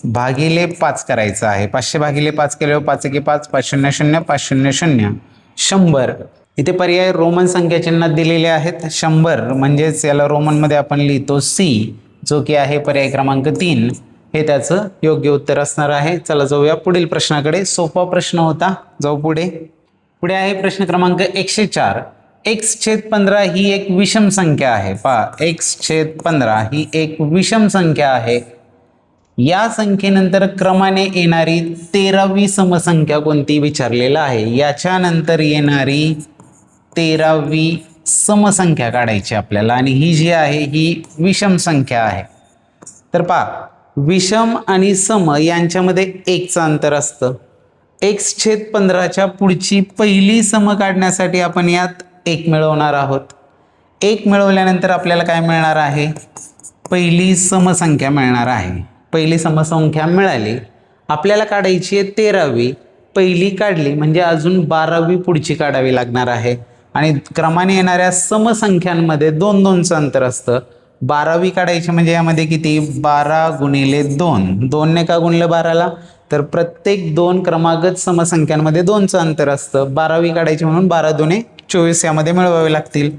भागिले 5 करायचं आहे. 500 भागिले 5 केल्यावर 5 1 5 5 0 0 5 0 0 100. इथे पर्याय रोमन संख्या चिन्हात दिलेले आहेत. 100 म्हणजेच याला रोमनमध्ये आपण लिहितो C, जो की आहे पर्याय क्रमांक 3 हे त्याचं योग्य उत्तर असणार आहे. चला जाऊया पुढील प्रश्नाकडे. सोपा प्रश्न होता. जाऊ पुढे. पुढे आहे प्रश्न क्रमांक 104. x/15 ही एक विषम संख्या आहे। पहा x/15 ही एक विषम संख्या आहे। या संख्येनंतर क्रमाने येणारी 13वी समसंख्या कोणती विचारलेला आहे। याच्यानंतर येणारी 13वी समसंख्या काढायची आपल्याला आणि ही जी आहे ही विषम संख्या आहे। तर पहा विषम आणि सम यांच्यामध्ये एकचं अंतर असतं। x/15च्या पुढची पहिली सम काढण्यासाठी आपण यात 1 मिळवणार आहोत। 1 मिळवल्यानंतर आपल्याला काय मिळणार आहे, पहिली समसंख्या मिळणार आहे। पहिली समसंख्या मिळाली, आपल्याला काढायची आहे 13वी। पहिली काढली म्हणजे अजून 12वी पुढची काढावी लागणार आहे आणि क्रमाने येणाऱ्या समसंख्यांमध्ये 2-2चं अंतर असतं। 12वी काढायची म्हणजे यामध्ये किती 12 गुणिले 2, 2ने का गुणलं 12ला, तर प्रत्येक 2 क्रमागत समसंख्यांमध्ये 2चं अंतर असतं। 12वी काढायची म्हणून 12 दुणे 24 यामध्ये मिळवावे लागतील।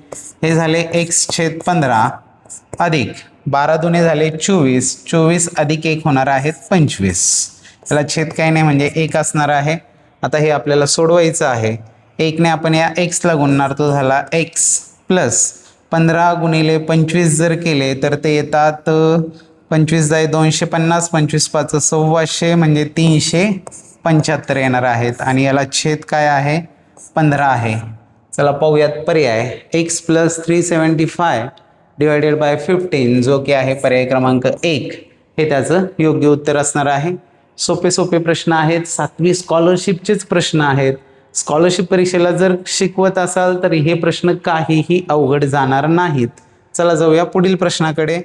हे झाले x/15 अधिक 12 दुणे झाले 24, 24 अधिक 1 होणार आहेत 25। त्याला छेद काही नाही म्हणजे 1 असणार आहे। आता हे आपल्याला सोडवायचं आहे। 1ने आपण या xला गुणणार, तो झाला x प्लस 15 गुणिले 25 जर केले तर ते येतात 25 जाय 250, 25×5 = 1,600 म्हणजे 375 येणार आहेत आणि याला छेद काय आहे 15 आहे। चला पाहूयात पर्याय। x + 375 डिवायडेड बाय 15 जो की आहे पर्याय क्रमांक 1 हे त्याचं योग्य उत्तर असणार आहे। सोपे सोपे प्रश्न आहेत, 7वी स्कॉलरशिपचेच प्रश्न आहेत। स्कॉलरशिप परीक्षेला जर शिकवत असाल तर हे प्रश्न काहीही अवघड जाणार नाहीत। चला जाऊया पुढील प्रश्नाकडे।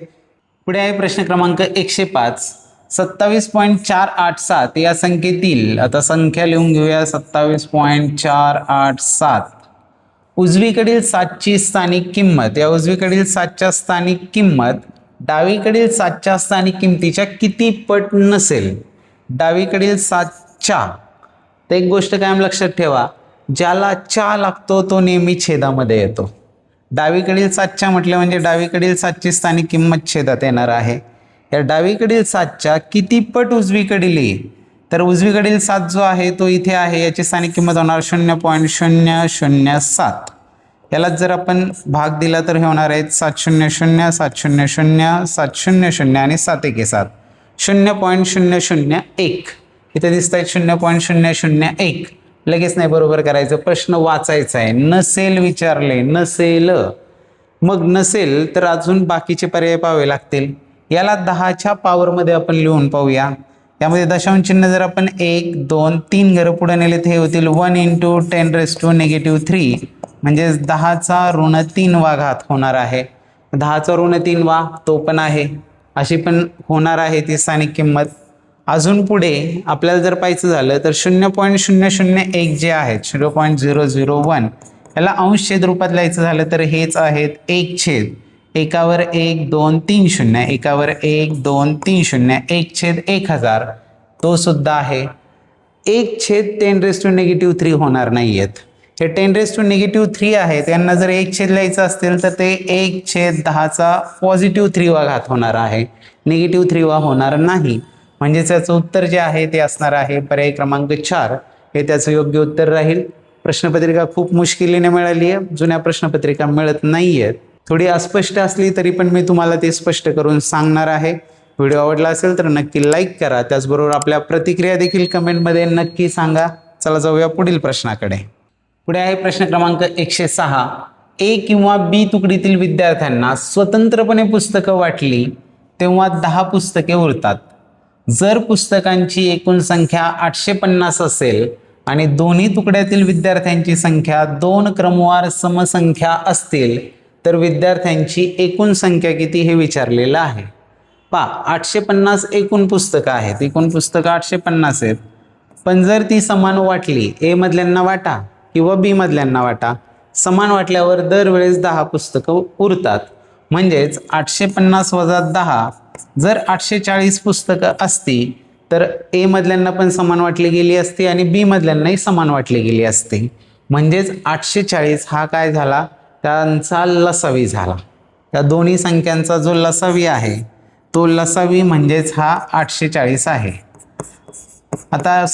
पुढे आहे प्रश्न क्रमांक 105। 27.487 या संख्येतील, आता संख्या लिहून घेऊया 27.487, उजवीकडील 7ची स्थानिक किंमत, या उजवीकडील 7च्या स्थानिक किंमत डावीकडील 7च्या स्थानिक किंमतीच्या किती पट नसेल। डावीकडील 7च्या, तर एक गोष्ट कायम लक्षात ठेवा, ज्याला च्या लागतो तो नेहमी छेदामध्ये येतो। डावीकडील 7च्या म्हटलं म्हणजे डावीकडील 7ची स्थानिक किंमत छेदात येणार आहे। या डावीकडील 7च्या किती पट उजवीकडील येईल, तर उजवीकडील 7 जो आहे तो इथे आहे, याची स्थानिक किंमत होणार 0.007। याला जर आपण भाग दिला तर हे होणार आहेत 700 700 700 आणि 7 1 7, 0.001 इथे दिसत आहेत 0.001। लगेच नाही बरोबर करायचं, प्रश्न वाचायचा आहे। नसेल विचारले, नसेल, मग नसेल तर अजून बाकीचे पर्याय पाहावे लागतील। याला 10च्या पॉवरमध्ये आपण लिहून पाहूया। यामध्ये दशांश चिन्ह जर आपण 1 2 3 घरं पुढे नेले तर हे होतील 1 × 10⁻³ म्हणजे 10चा ऋण 3 वा घात होणार आहे। 10चा ऋण 3 वा तो पण आहे, अशी पण होणार आहे ती स्थानिक किंमत। अजून पुढे आपल्याला जर पाहायचं झालं तर 0.001 जे आहेत 0.001 याला अंशछेद रूपात लिहायचं झालं तर हेच आहेत 1/1 1 2 3 0 1 2 3 0 1/1000 तो सुद्धा आहे। 1/10⁻³ होणार नाहीयेत, हे 10⁻³ आहे, त्यांना जर 1 लिहायचं असेल तर ते 1/10चा +3 वा घात होणार आहे, -3 वा होणार नाही। म्हणजे त्याचं उत्तर जे आहे ते असणार आहे पर्याय क्रमांक 4 हे त्याचं योग्य उत्तर राहील। प्रश्नपत्रिका खूप मुश्किलीने मिळाली आहे, जुन्या प्रश्नपत्रिका मिळत नाहीयेत। थोडी अस्पष्ट असली तरी पण मी तुम्हाला ते स्पष्ट करून सांगणार आहे। व्हिडिओ आवडला असेल तर नक्की लाईक करा, त्याचबरोबर आपल्या प्रतिक्रिया देखील कमेंटमध्ये नक्की सांगा। चला जाऊया पुढील प्रश्नाकडे। पुढे आहे प्रश्न क्रमांक 106। ए किंवा बी तुकडीतील विद्यार्थ्यांना स्वतंत्रपणे पुस्तकं वाटली तेव्हा 10 पुस्तके उरतात। जर पुस्तकांची एकूण संख्या 850 असेल आणि दोन्ही तुकड्यातील विद्यार्थ्यांची संख्या 2 क्रमवार समसंख्या असतील तर विद्यार्थ्यांची एकूण संख्या किती हे विचारलेलं आहे। पहा 850 एकूण पुस्तकं आहेत, एकूण पुस्तकं 850 आहेत, पण जर ती समान वाटली, ए मधल्यांना वाटा किंवा बी मधल्यांना वाटा, समान वाटल्यावर दरवेळेस 10 पुस्तकं उरतात। म्हणजेच 850 + 10 जर 840 पुस्तकं असती तर ए मधल्यांना पण समान वाटली गेली असती आणि बी मधल्यांनाही समान वाटली गेली असती। म्हणजेच 840 हा काय झाला, त्यांचा लसावी झाला। त्या दोन्ही संख्यांचा जो लसावी आहे तो लसावी म्हणजेच हा 840 आहे। आता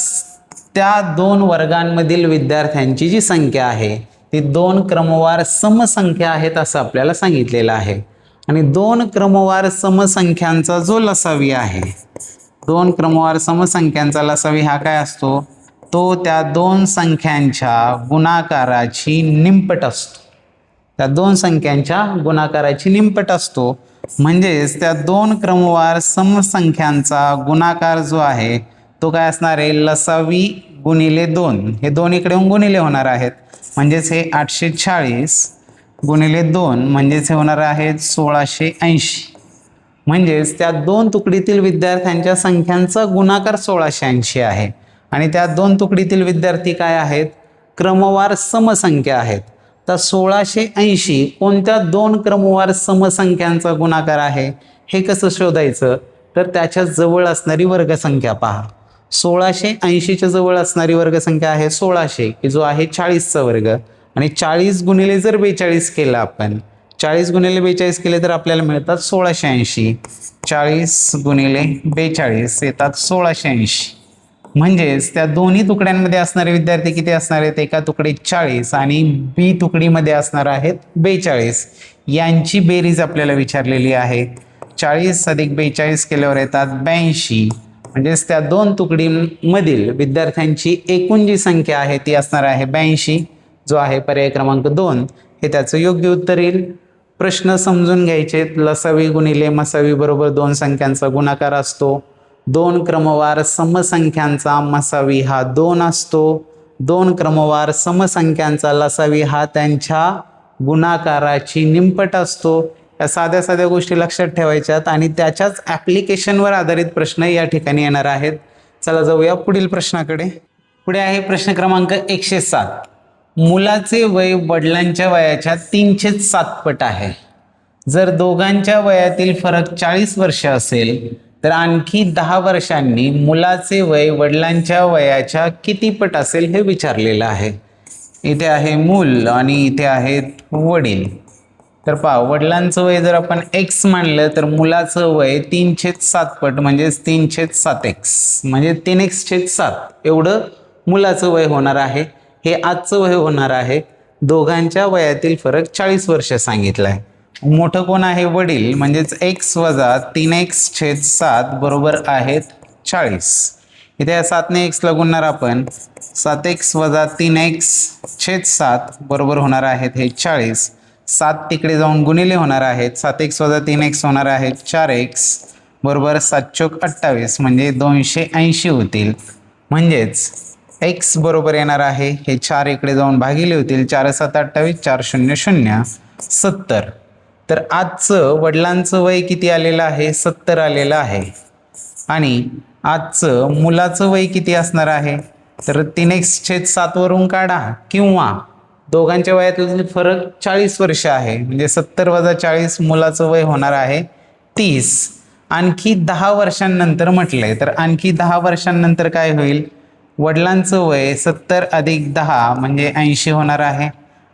त्या दोन वर्गांमधील विद्यार्थ्यांची जी संख्या आहे ती 2 क्रमवार समसंख्या आहेत असं आपल्याला सांगितलेलं आहे. आणि 2 क्रमवार समसंख्यांचा जो लसावी आहे, 2 क्रमवार समसंख्यांचा लसावी हा काय असतो, तो त्या 2 संख्यांच्या गुणाकाराची निमपट असतो. त्या 2 संख्यांच्या गुणाकाराची निमपट असतो. म्हणजेच त्या 2 क्रमवार समसंख्यांचा गुणाकार जो आहे तो काय असणार आहे, लसावी गुणिले 2. हे 2 इकडे गुणिले होणार आहेत, म्हणजेच हे 840 गुणिले 2 म्हणजेच हे होणार आहे 1680. म्हणजेच त्या 2 तुकडीतील विद्यार्थ्यांच्या संख्यांचा गुणाकार 1680 आहे. आणि त्या 2 तुकडीतील विद्यार्थी काय आहेत, क्रमवार समसंख्या आहेत. तर 1680 कोणत्या 2 क्रमवार समसंख्यांचा गुणाकार आहे हे कसं शोधायचं, तर त्याच्या जवळ असणारी वर्गसंख्या पहा. 1680च्या जवळ असणारी वर्गसंख्या आहे 1600, की जो आहे 40चा वर्ग. आणि 40 गुणिले जर 42 केलं आपण, 40 गुणिले 42 केले तर आपल्याला मिळतात 1680. 40 गुणिले 42 येतात 1680. म्हणजेच त्या दोन्ही तुकड्यांमध्ये असणारे विद्यार्थी किती असणार आहेत, एका तुकडीत 40 आणि बी तुकडीमध्ये असणार आहेत 42. यांची बेरीज आपल्याला विचारलेली आहे. 40 अधिक 42 केल्यावर येतात 82. म्हणजेच त्या 2 तुकडीमधील विद्यार्थ्यांची एकूण जी संख्या आहे ती असणार आहे 82, जो आहे पर्याय क्रमांक 2 हे त्याचं योग्य उत्तर येईल. प्रश्न समजून घ्यायचे. लसावी गुणिले मसावी बरोबर 2 संख्यांचा गुणाकार असतो. 2 क्रमवार समसंख्यांचा मसावी हा 2 असतो. 2 क्रमवार समसंख्यांचा लसावी हा त्यांच्या गुणाकाराची निमपट असतो. या साध्या साध्या गोष्टी लक्षात ठेवायच्यात आणि त्याच्याच ॲप्लिकेशनवर आधारित प्रश्न या ठिकाणी येणार आहेत. चला जाऊया पुढील प्रश्नाकडे. पुढे आहे प्रश्न क्रमांक 107. मुलाचे वय वडिलांच्या वयाच्या 3/7 पट आहे. जर दोघांच्या वयातील फरक 40 वर्ष असेल तर आणखी 10 वर्षांनी मुलाचे वय वडिलांच्या वयाच्या किती पट असेल हे विचारलेलं आहे. इथे आहे मूल आणि इथे आहेत वडील. तर पहा, वडिलांचं वय जर आपण x मानलं तर मुलाचं वय 3/7 पट म्हणजेच 3/7x म्हणजे 3x/7 एवढं मुलाचं वय होणार आहे. हे आजचं वय होणार आहे. दोघांच्या वयातील फरक 40 वर्ष सांगितलं आहे. मोठं कोण आहे, वडील, म्हणजेच x वजा 3x/7 बरोबर आहेत 40. इथे या 7ने x ला गुणणार आपण. 7x वजा 3x/7 बरोबर होणार आहेत हे 40. 7 तिकडे जाऊन गुणिले होणार आहेत. 7x वजा 3x होणार आहेत 4x बरोबर 7×4 = 28 म्हणजे 280 होतील. म्हणजेच x बरोबर येणार आहे हे 4 इकडे जाऊन भागिले होतील. 4×7 = 28, 4×0=0 70. तर आजचं वडिलांचं वय किती आलेलं आहे, 70 आलेलं आहे. आणि आजचं मुलाचं वय किती असणार आहे, तर 3x/7 वरून काढा किंवा दोघांच्या वयातील फरक 40 वर्ष आहे म्हणजे 70 वजा 40 मुलाचं वय होणार आहे 30. आणखी 10 वर्षांनंतर म्हटलंय तर आणखी 10 वर्षांनंतर काय होईल, वडिलांचं वय 70 अधिक 10 म्हणजे 80 होणार आहे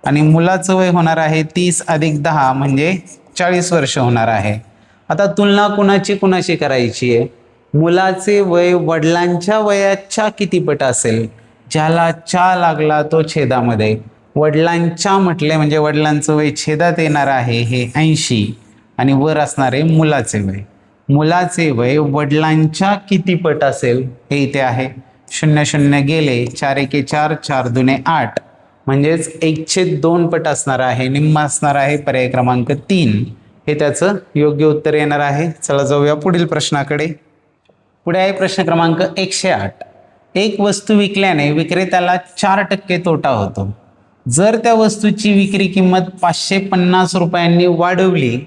आणि मुलाचं वय होणार आहे 30 अधिक 10 म्हणजे 40 वर्ष होणार आहे. आता तुलना कुणाची करायची आहे, मुलाचे वय वडिलांच्या वयाच्या किती पट असेल, ज्याला चा लागला तो छेदामध्ये, वडिलांच्या म्हटले म्हणजे वडिलांचं वय छेदात येणार आहे हे 80 आणि वर असणारे मुलाचे वय. मुलाचे वय वडिलांच्या किती पट असेल हे इथे आहे. 0 गेले, 4×1=4, 4×2=8 म्हणजेच 1/2 पट असणार आहे. निम्मा असणार आहे पर्याय क्रमांक 3 हे त्याचं योग्य उत्तर येणार आहे. चला जाऊया पुढील प्रश्नाकडे. पुढे आहे प्रश्न क्रमांक 108. एक वस्तू विकल्याने विक्रेत्याला 4% तोटा होतो. जर त्या वस्तूची विक्री किंमत 550 रुपयांनी वाढवली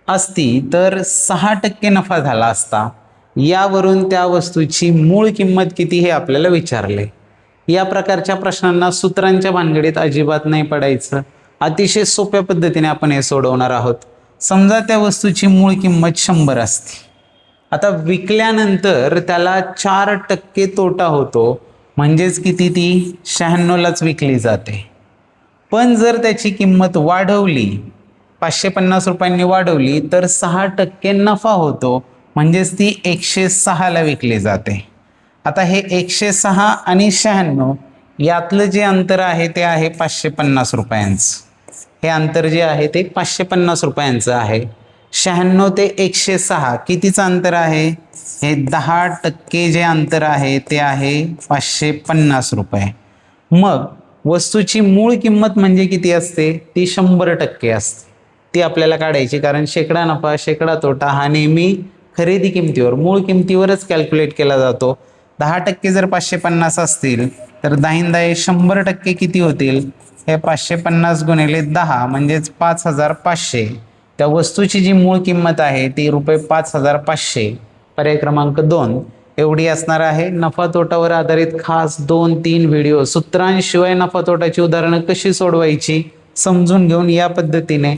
असती तर 6% नफा झाला असता. यावरून त्या वस्तूची मूळ किंमत किती हे आपल्याला विचारले. या प्रकारच्या प्रश्नांना सूत्रांच्या भानगडीत अजिबात नाही पडायचं. अतिशय सोप्या पद्धतीने आपण हे सोडवणार आहोत. समजा त्या वस्तूची मूळ किंमत 100 असते. आता विकल्यानंतर त्याला 4% तोटा होतो म्हणजेच किती, ती 96लाच विकली जाते. पण जर त्याची किंमत वाढवली, 550 रुपयांनी वाढवली तर 6% नफा होतो म्हणजेच ती 106ला विकली जाते. आता हे 106 आणि 96 यातलं जे अंतर आहे ते आहे 550 रुपयांचं. हे अंतर जे आहे ते 550 रुपयांचं आहे. 96 ते 106 कितीचं अंतर आहे? हे 10% जे अंतर आहे ते आहे 550 रुपये. मग वस्तूची मूळ किंमत म्हणजे किती असते? ती 100% असते. ती आपल्याला काढायची, कारण शेकडा नफा शेकडा तोटा हा नेहमी खरेदी किमतीवर मूळ किमतीवरच कॅल्क्युलेट केला जातो. 10% जर 550 असतील तर 100% किती होतील? हे 550 गुणिले 10 म्हणजेच 5500. त्या वस्तूची जी मूळ किंमत आहे ती रुपये 5500, पर्याय क्रमांक 2 एवढी असणार आहे. नफा तोटावर आधारित खास 2-3 व्हिडिओ सूत्रांशिवाय नफा तोटाची उदाहरणं कशी सोडवायची समजून घेऊन या पद्धतीने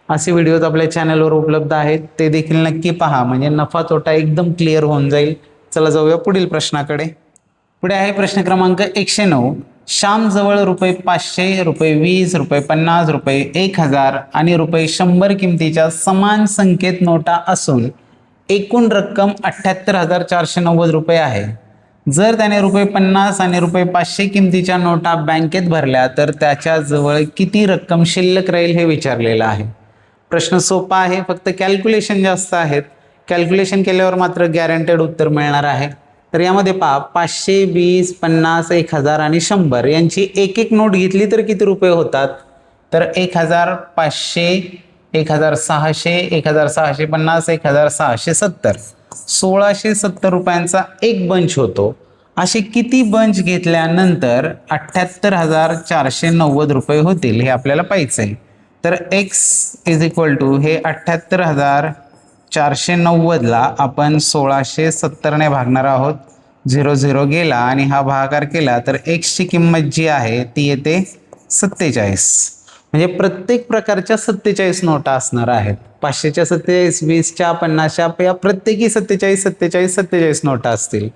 असे व्हिडिओज आपल्या चॅनलवर उपलब्ध आहेत, ते देखील नक्की पहा, म्हणजे नफा तोटा एकदम क्लिअर होऊन जाईल. चला जाऊया पुढील प्रश्नाकडे. पुढे आहे प्रश्न क्रमांक 109. श्याम जवळ रुपये 500, रुपये 20, रुपये 50, रुपये 1000 आणि रुपये 100 किमतीच्या समान संख्येत नोटा असून एकूण रक्कम 78,490 रुपये आहे. जर त्याने रुपये 50 आणि रुपये 500 किमतीच्या नोटा बँकेत भरल्या तर त्याच्या जवळ किती रक्कम शिल्लक राहील हे विचारलेलं आहे. प्रश्न सोपा आहे, फक्त कॅल्क्युलेशन जास्त आहेत. कॅल्क्युलेशन केल्यावर मात्र गॅरंटेड उत्तर मिळणार आहे. तर यामध्ये पहा, 500, 20, 50, 1000 आणि 100 यांची एक एक नोट घेतली तर किती रुपये होतात? तर 1500, 1600, 1650, 1670, 1670 रुपयांचा एक बंच होतो. असे किती बंच घेतल्यानंतर 78,490 रुपये होतील हे आपल्याला पाहायचं आहे. तर x इज इक्वल टू हे 78,490ला आपण 1670ने भागणार आहोत. 0 गेला आणि हा भागाकार केला तर x ची किंमत जी आहे ती येते 47. म्हणजे प्रत्येक प्रकारच्या 47 नोटा असणार आहेत. 500च्या 47, 20च्या, 50च्या या प्रत्येकी 47, 47, 47 नोटा असतील.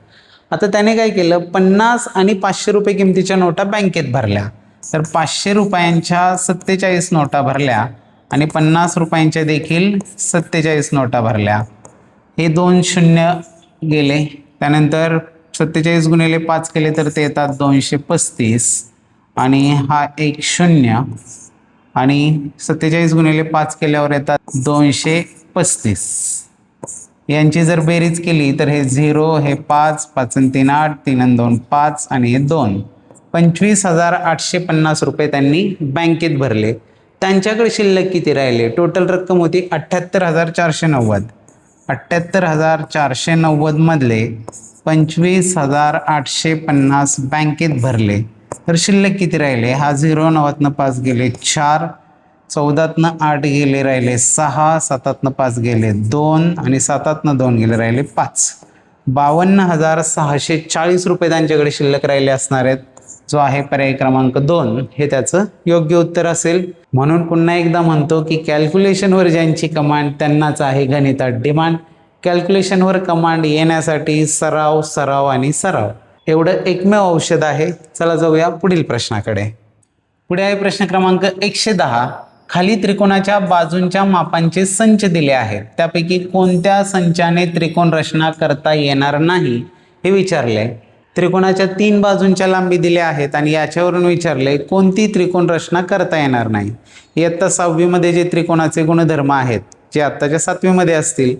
आता त्याने काय केलं, 50 आणि 500 रुपये किमतीच्या नोटा बँकेत भरल्या. तर 500 रुपयांच्या 47 नोटा भरल्या आणि 50 रुपयांच्या देखील 47 नोटा भरल्या. हे 2 शून्य गेले. त्यानंतर 47 गुणिले 5 केले तर ते येतात 235 आणि हा एक 0 आणि 47 गुणिले 5 केल्यावर येतात 235. यांची जर बेरीज केली तर हे 0, हे 5, 5 आणि 3 8, 3 आणि 2 5 आणि हे 2, 25,850 रुपये त्यांनी बँकेत भरले. त्यांच्याकडे शिल्लक किती राहिले? टोटल रक्कम होती 78,490. 78,490 मधले 25,850 बँकेत भरले तर शिल्लक किती राहिले? हा 0 9 5 गेले 4, 14 8 गेले राहिले 6, 7 5 गेले 2 आणि 7 2 गेले राहिले 5. 52,640 रुपये त्यांच्याकडे शिल्लक राहिले असणार आहेत, जो आहे पर्याय क्रमांक 2 हे त्याचं योग्य उत्तर असेल. म्हणून पुन्हा एकदा म्हणतो की कॅल्क्युलेशनवर ज्यांची कमांड त्यांनाच आहे गणितात डिमांड. कॅल्क्युलेशनवर कमांड येण्यासाठी सराव सराव आणि सराव एवढं एकमेव औषध आहे. चला जाऊया पुढील प्रश्नाकडे. पुढे आहे प्रश्न क्रमांक 110. खाली त्रिकोणाच्या बाजूंच्या मापांचे संच दिले आहेत, त्यापैकी कोणत्या संचाने त्रिकोण रचना करता येणार नाही हे विचारले. त्रिकोणाच्या 3 बाजूंच्या लांबी दिल्या आहेत आणि याच्यावरून विचारले कोणती त्रिकोण रचना करता येणार नाही. इयत्ता 6वी मध्ये जे त्रिकोणाचे गुणधर्म आहेत जे आत्ताच्या 7वी मध्ये असतील,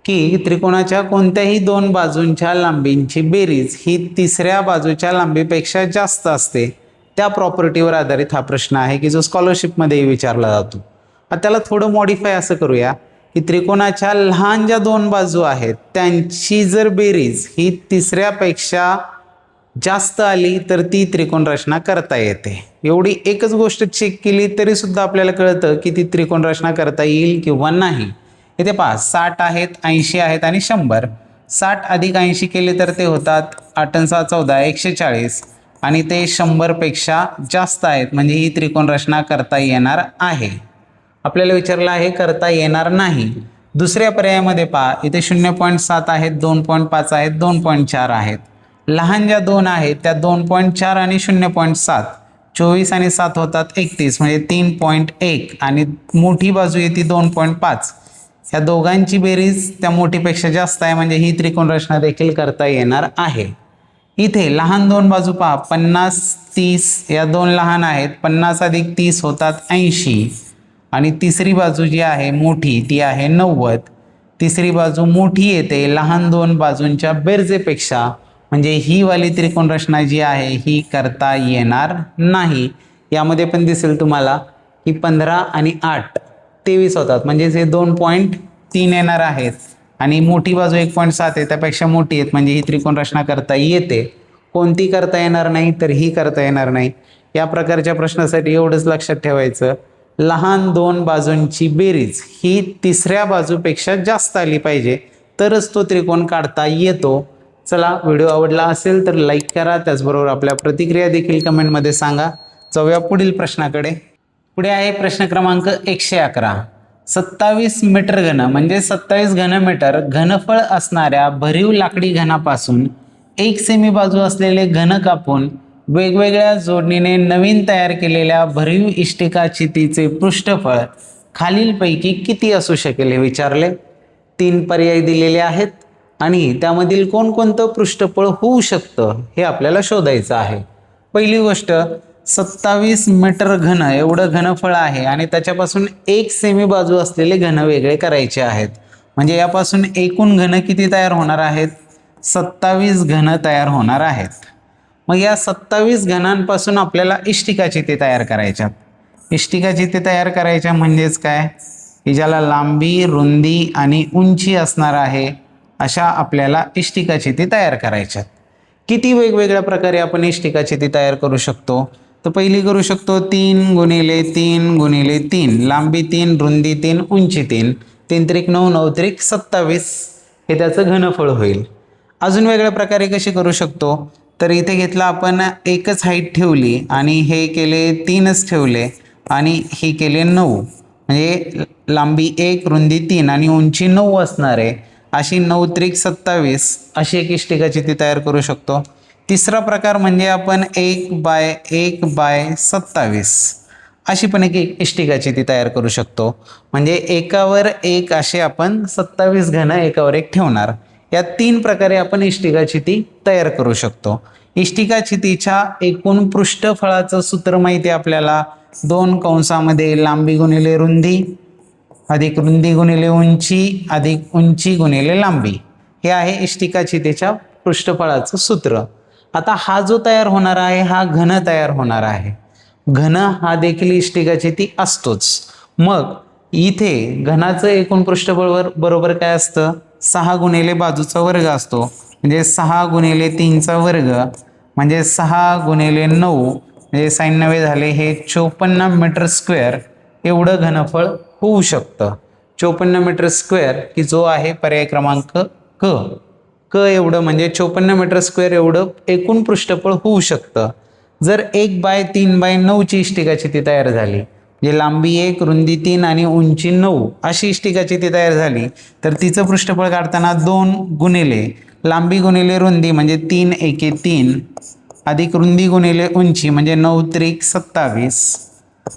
की त्रिकोणाच्या कोणत्याही 2 बाजूंच्या लांबींची बेरीज ही तिसऱ्या बाजूच्या लांबीपेक्षा जास्त असते, त्या प्रॉपर्टीवर आधारित हा प्रश्न आहे की जो स्कॉलरशिपमध्ये विचारला जातो. आता त्याला थोडं मॉडिफाय असं करूया की त्रिकोणाच्या लहान ज्या 2 बाजू आहेत त्यांची जर बेरीज ही तिसऱ्यापेक्षा जास्त आली तर ती त्रिकोण रचना करता येते. एवढी एकच गोष्ट चेक केली तरी सुद्धा आपल्याला कळतं की ती त्रिकोण रचना करता येईल किंवा नाही. इथे पहा 60 आहेत, 80 आहेत आणि 100. 60 अधिक 80 केले तर ते होतात 8 6 14 140 आणि ते 100 पेक्षा जास्त आहेत, म्हणजे ही त्रिकोण रचना करता येणार आहे. आपल्याला विचारलं आहे करता येणार नाही. दुसऱ्या पर्यायामध्ये पहा, इथे 0.7 आहेत, 2.5 आहेत, 2.4 आहेत. लहान ज्या 2 आहेत त्या 2.4 आणि 0.7, 24 आणि 7 होतात 31, म्हणजे 3.1 आणि मोठी बाजू येते 2.5. ह्या दोघांची बेरीज त्या मोठीपेक्षा जास्त आहे, म्हणजे ही त्रिकोण रचना देखील करता येणार आहे. इथे लहान दोन बाजू पहा, 50 30 या दोन लहान आहेत, 50 अधिक 30 होतात 80 आणि तिसरी बाजू जी आहे मोठी ती आहे 90. तिसरी बाजू मोठी येते लहान दोन बाजूंच्या बेरजेपेक्षा, म्हणजे ही वाली त्रिकोण रचना जी आहे ही करता येणार नाही. यामध्ये पण दिसेल तुम्हाला की 15 आणि 8 23 होतात, म्हणजे हे 2.3 येणार आहेत आणि मोठी बाजू 1.7 आहे, त्यापेक्षा मोठी आहेत, म्हणजे ही त्रिकोण रचना करता येते. कोणती करता येणार नाही, तर ही करता येणार नाही. या प्रकारच्या प्रश्नासाठी एवढंच लक्षात ठेवायचं, लहान दोन बाजूंची बेरीज ही तिसऱ्या बाजूपेक्षा जास्त आली पाहिजे, तरच तो त्रिकोण काढता येतो. चला, व्हिडिओ आवडला असेल तर लाईक करा, त्याचबरोबर आपल्या प्रतिक्रिया देखील कमेंटमध्ये सांगा. जाऊया पुढील प्रश्नाकडे. पुढे आहे प्रश्न क्रमांक 111. 27 मीटर घन म्हणजे 27 घनमीटर घनफळ असणाऱ्या भरीव लाकडी घनापासून 1 सेमी बाजू असलेले घन कापून वेगवेगळ्या जोडणीने नवीन तयार केलेल्या भरीव इष्टिकाचितीचे पृष्ठफळ खालीलपैकी किती असू शकेल हे विचारले. 3 पर्याय दिलेले आहेत आणि त्यामधील कोणकोणतं पृष्ठफळ होऊ शकतं हे आपल्याला शोधायचं आहे. पहिली गोष्ट, 27 मीटर घन एवढं घनफळ आहे आणि त्याच्यापासून 1 सेमी बाजू असलेले घन वेगळे करायचे आहेत, म्हणजे यापासून एकूण घन किती तयार होणार आहेत, 27 घन तयार होणार आहेत. मग या 27 घनांपासून आपल्याला इष्टिकाचिती तयार करायच्यात. इष्टिकाचिती तयार करायच्या म्हणजेच काय, की ज्याला लांबी, रुंदी आणि उंची असणार आहे अशा आपल्याला इष्टिकाचिती तयार करायच्यात. किती वेगवेगळ्या प्रकारे आपण इष्टिकाचिती तयार करू शकतो, तर पहिली करू शकतो 3 गुणिले 3 गुणिले 3, लांबी 3, रुंदी 3, उंची 3, 3 त्रिक 9, 9 त्रिक 27 हे त्याचं घनफळ होईल. अजून वेगळ्या प्रकारे कशी करू शकतो, तर इथे घेतला आपण एकच हाईट ठेवली आणि हे केले 3च ठेवले आणि हे केले 9, म्हणजे लांबी 1, रुंदी 3 आणि उंची 9 असणार आहे. अशी 9 त्रिक 27 अशी एक इष्टिकाचिती तयार करू शकतो. तिसरा प्रकार म्हणजे आपण 1/1/27 अशी पण एक इष्टिकाचिती तयार करू शकतो, म्हणजे एकावर एक असे आपण 27 घन एकावर एक ठेवणार. या 3 प्रकारे आपण इष्टिकाचिती तयार करू शकतो. इष्टिकाचितीच्या एकूण पृष्ठफळाचं सूत्र माहिती आहे आपल्याला, 2 कंसामध्ये लांबी गुणिले रुंदी अधिक रुंदी गुणिले उंची अधिक उंची गुणिले लांबी, हे आहे इष्टिकाचितीच्या पृष्ठफळाचं सूत्र. आता हा जो तयार होणार आहे हा घन तयार होणार आहे. घन हा देखील इष्टिकाचिती असतोच. मग इथे घनाचं एकूण पृष्ठफळ बरोबर काय असतं, 6 गुणिले बाजूचा वर्ग असतो, म्हणजे 6 गुणिले 3चा वर्ग म्हणजे 6 गुणिले 9 म्हणजे 96 झाले, हे 54 मीटर स्क्वेअर एवढं घनफळ होऊ शकतं. 54 मीटर स्क्वेअर की जो आहे पर्याय क्रमांक क एवढं, म्हणजे 54 मीटर स्क्वेअर एवढं एकूण पृष्ठफळ होऊ शकतं. जर 1/3/9 ची इष्टिकाचिती तयार झाली, म्हणजे लांबी 1, रुंदी 3 आणि उंची 9 अशी इष्टिकाचिती तयार झाली, तर तिचं पृष्ठफळ काढताना 2 गुणिले लांबी गुणिले रुंदी म्हणजे 3 एके 3 अधिक रुंदी गुणिले उंची म्हणजे 9 त्रिक 27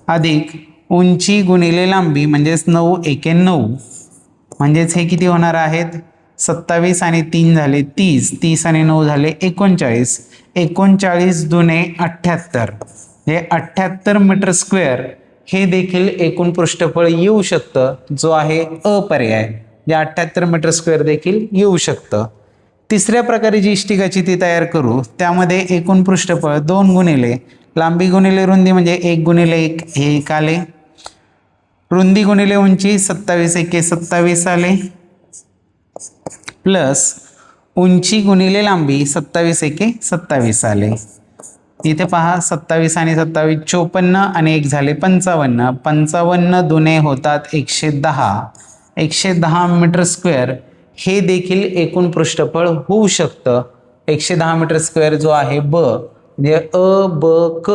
अधिक उंची गुणिले लांबी म्हणजेच 9 एके 9, म्हणजेच हे किती होणार आहेत, 27 आणि 3 झाले 30, 30 आणि 9 झाले 39, 39 दुने 78, हे 78 मीटर स्क्वेअर हे देखील एकूण पृष्ठफळ येऊ शकतं, जो आहे अपर्याय, जे 78 मीटर स्क्वेअर देखील येऊ शकतं. तिसऱ्या प्रकारे जी इष्टिकाचिती तयार करू त्यामध्ये एकूण पृष्ठफळ 2 गुणिले लांबी गुणिले रुंदी म्हणजे 1 गुणिले 1 हे 1 आले, रुंदी गुणिले उंची 27 एके 27 आले, प्लस उंची गुणिले लांबी 27 एके 27 आले. इथे पहा 27 आणि 27 54 आणि 1 झाले 55, 55 दुने होतात 110, 110 मीटर स्क्वेअर हे देखील एकूण पृष्ठफळ होऊ शकतं. 110 मीटर स्क्वेअर जो आहे ब, म्हणजे अ ब क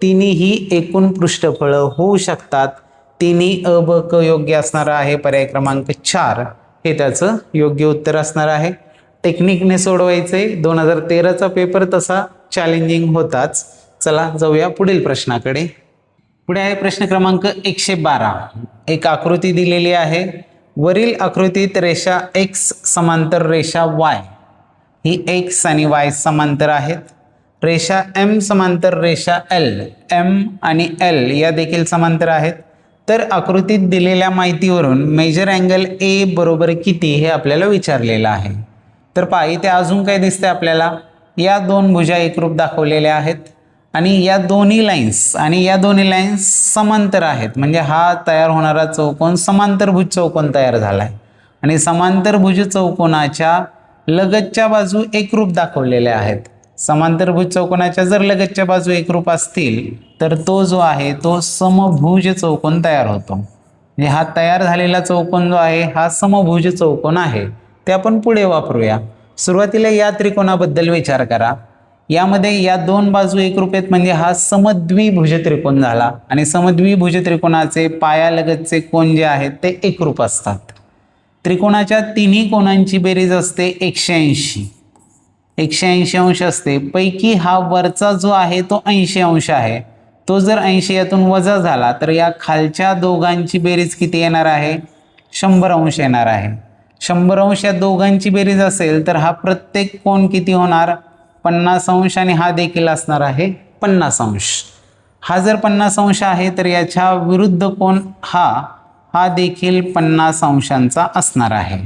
तिन्ही एकूण पृष्ठफळ होऊ शकतात. तिन्ही अ ब क योग्य असणार आहे. पर्याय क्रमांक 4 हे त्याचं योग्य उत्तर असणार आहे. टेक्निकने सोडवायचे. 2013चा पेपर तसा चॅलेंजिंग होताच. चला जाऊया पुढील प्रश्नाकडे. पुढे आहे प्रश्न क्रमांक 112. एक आकृती दिलेली आहे. वरील आकृतीत रेषा x समांतर रेषा y ही एक्स आणि वाय समांतर आहेत. रेषा एम समांतर रेषा एल, एम आणि एल या देखील समांतर आहेत. तर आकृतीत दिलेल्या माहितीवरून मेजर अँगल ए बरोबर किती हे आपल्याला विचारलेलं आहे. तर पहा इथे अजून काय दिसतंय आपल्याला, या दोन भुजा एकरूप दाखवलेल्या आहेत आणि या दोन्ही लाईन्स समांतर आहेत. म्हणजे हा तयार होणारा चौकोन समांतरभुज चौकोन तयार झालाय आणि समांतरभुज चौकोनाच्या लगतच्या बाजू एकरूप दाखवलेल्या आहेत. समांतरभुज चौकोनाच्या जर लगतच्या बाजू एकरूप असतील तर तो जो आहे तो समभुज चौकोन तयार होतो. म्हणजे हा तयार झालेला चौकोन जो आहे हा समभुज चौकोन आहे. ते आपण पुढे वापरूया. सुरुवातीला या त्रिकोणाबद्दल विचार करा. यामध्ये या दोन बाजू एकरूप आहेत म्हणजे हा समद्विभुज त्रिकोण झाला आणि समद्विभुज त्रिकोणाचे पायालगतचे कोन जे आहेत ते एकरूप असतात. त्रिकोणाच्या तिन्ही कोनांची बेरीज असते 180 अंश असते. पैकी हा वरचा जो आहे तो 80 अंश आहे. तो जर 80 यातून वजा झाला तर या खालच्या दोघांची बेरीज किती येणार आहे, 100 अंश येणार आहे. 100 अंश या दोघांची बेरीज असेल तर हा प्रत्येक कोन किती होणार, 50 अंश आणि हा देखील असणार आहे 50 अंश. हा जर 50 अंश आहे तर याच्या विरुद्ध कोन हा देखील 50 अंशांचा असणार आहे.